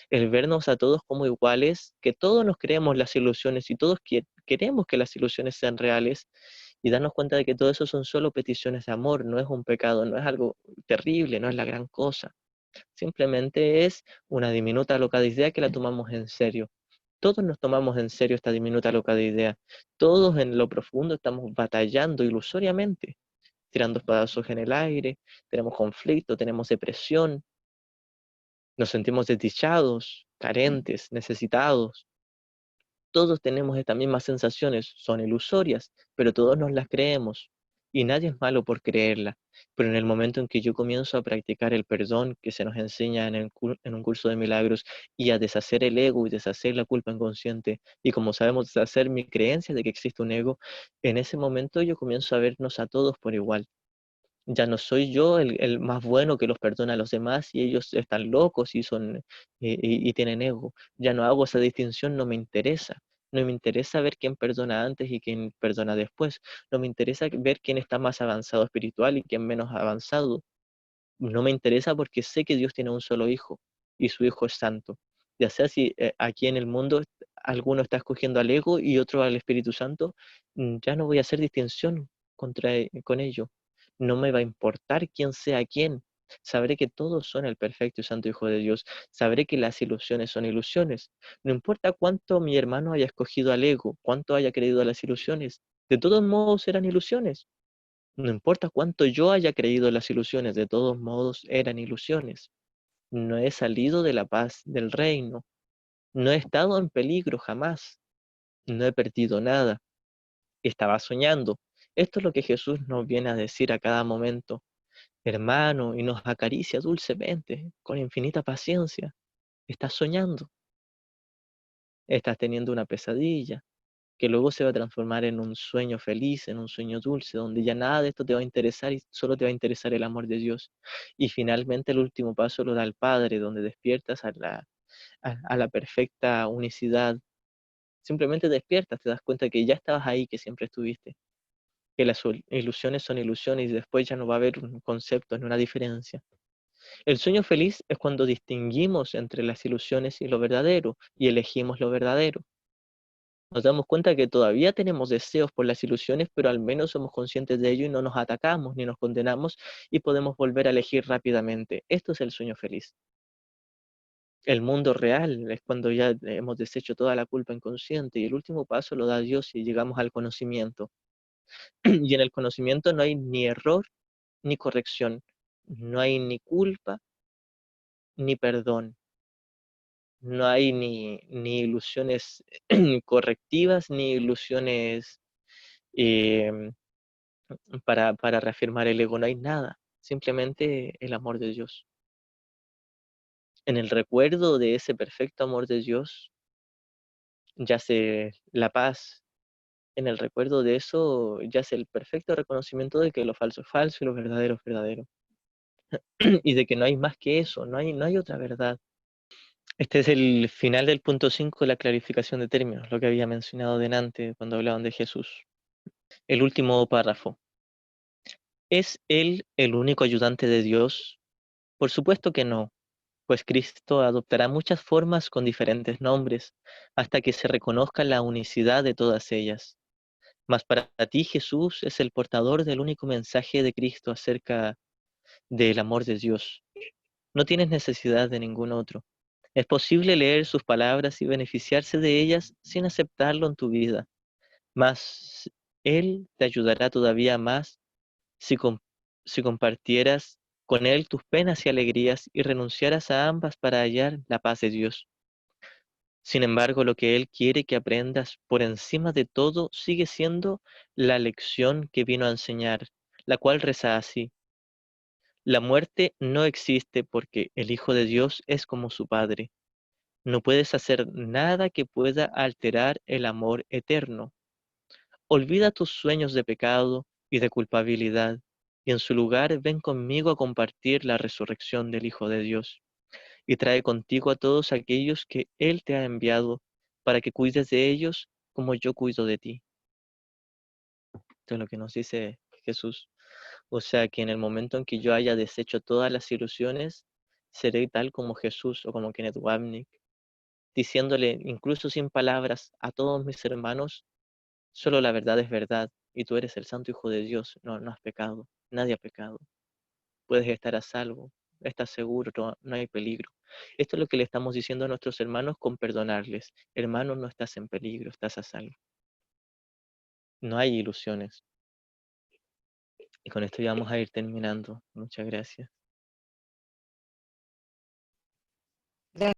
[SPEAKER 1] El vernos a todos como iguales, que todos nos creemos las ilusiones y todos queremos que las ilusiones sean reales y darnos cuenta de que todo eso son solo peticiones de amor, no es un pecado, no es algo terrible, no es la gran cosa. Simplemente es una diminuta loca de idea que la tomamos en serio. Todos nos tomamos en serio esta diminuta loca de idea. Todos en lo profundo estamos batallando ilusoriamente, tirando espadazos en el aire, tenemos conflicto, tenemos depresión, nos sentimos desdichados, carentes, necesitados. Todos tenemos estas mismas sensaciones, son ilusorias, pero todos nos las creemos. Y nadie es malo por creerla. Pero en el momento en que yo comienzo a practicar el perdón que se nos enseña en un curso de milagros y a deshacer el ego y deshacer la culpa inconsciente, y como sabemos deshacer mi creencia de que existe un ego, en ese momento yo comienzo a vernos a todos por igual. Ya no soy yo el más bueno que los perdona a los demás y ellos están locos y son y tienen ego. Ya no hago esa distinción, no me interesa. No me interesa ver quién perdona antes y quién perdona después. No me interesa ver quién está más avanzado espiritual y quién menos avanzado. No me interesa porque sé que Dios tiene un solo hijo y su hijo es santo. Ya sea si aquí en el mundo alguno está escogiendo al ego y otro al Espíritu Santo, ya no voy a hacer distinción con ello. No me va a importar quién sea quién. Sabré que todos son el perfecto y santo Hijo de Dios. Sabré que las ilusiones son ilusiones. No importa cuánto mi hermano haya escogido al ego, cuánto haya creído a las ilusiones. De todos modos eran ilusiones. No importa cuánto yo haya creído en las ilusiones, de todos modos eran ilusiones. No he salido de la paz del reino. No he estado en peligro jamás. No he perdido nada. Estaba soñando. Esto es lo que Jesús nos viene a decir a cada momento, hermano, y nos acaricia dulcemente, con infinita paciencia. Estás soñando. Estás teniendo una pesadilla que luego se va a transformar en un sueño feliz, en un sueño dulce, donde ya nada de esto te va a interesar y solo te va a interesar el amor de Dios. Y finalmente el último paso lo da el Padre, donde despiertas a la perfecta unicidad. Simplemente despiertas, te das cuenta que ya estabas ahí, que siempre estuviste, que las ilusiones son ilusiones y después ya no va a haber un concepto ni una diferencia. El sueño feliz es cuando distinguimos entre las ilusiones y lo verdadero y elegimos lo verdadero. Nos damos cuenta que todavía tenemos deseos por las ilusiones, pero al menos somos conscientes de ello y no nos atacamos ni nos condenamos y podemos volver a elegir rápidamente. Esto es el sueño feliz. El mundo real es cuando ya hemos deshecho toda la culpa inconsciente y el último paso lo da Dios y llegamos al conocimiento. Y en el conocimiento no hay ni error ni corrección, no hay ni culpa ni perdón, no hay ni ilusiones correctivas ni ilusiones em, para reafirmar el ego, no hay nada, simplemente el amor de Dios. En el recuerdo de ese perfecto amor de Dios yace la paz. En el recuerdo de eso yace el perfecto reconocimiento de que lo falso es falso y lo verdadero es verdadero. Y de que no hay más que eso, no hay otra verdad. Este es el final del punto 5 de la clarificación de términos, lo que había mencionado delante cuando hablaban de Jesús. El último párrafo. ¿Es Él el único ayudante de Dios? Por supuesto que no, pues Cristo adoptará muchas formas con diferentes nombres, hasta que se reconozca la unicidad de todas ellas. Mas para ti Jesús es el portador del único mensaje de Cristo acerca del amor de Dios. No tienes necesidad de ningún otro. Es posible leer sus palabras y beneficiarse de ellas sin aceptarlo en tu vida, mas Él te ayudará todavía más si, si compartieras con Él tus penas y alegrías y renunciaras a ambas para hallar la paz de Dios. Sin embargo, lo que Él quiere que aprendas por encima de todo sigue siendo la lección que vino a enseñar, la cual reza así. La muerte no existe porque el Hijo de Dios es como su Padre. No puedes hacer nada que pueda alterar el amor eterno. Olvida tus sueños de pecado y de culpabilidad, y en su lugar ven conmigo a compartir la resurrección del Hijo de Dios, y trae contigo a todos aquellos que Él te ha enviado, para que cuides de ellos como yo cuido de ti. Esto es lo que nos dice Jesús. O sea que en el momento en que yo haya deshecho todas las ilusiones, seré tal como Jesús o como Kenneth Wapnick, diciéndole incluso sin palabras a todos mis hermanos, solo la verdad es verdad y tú eres el Santo Hijo de Dios, no, no has pecado, nadie ha pecado, puedes estar a salvo, estás seguro, no, no hay peligro. Esto es lo que le estamos diciendo a nuestros hermanos con perdonarles. Hermanos, no estás en peligro, estás a salvo. No hay ilusiones. Y con esto ya vamos a ir terminando. Muchas gracias.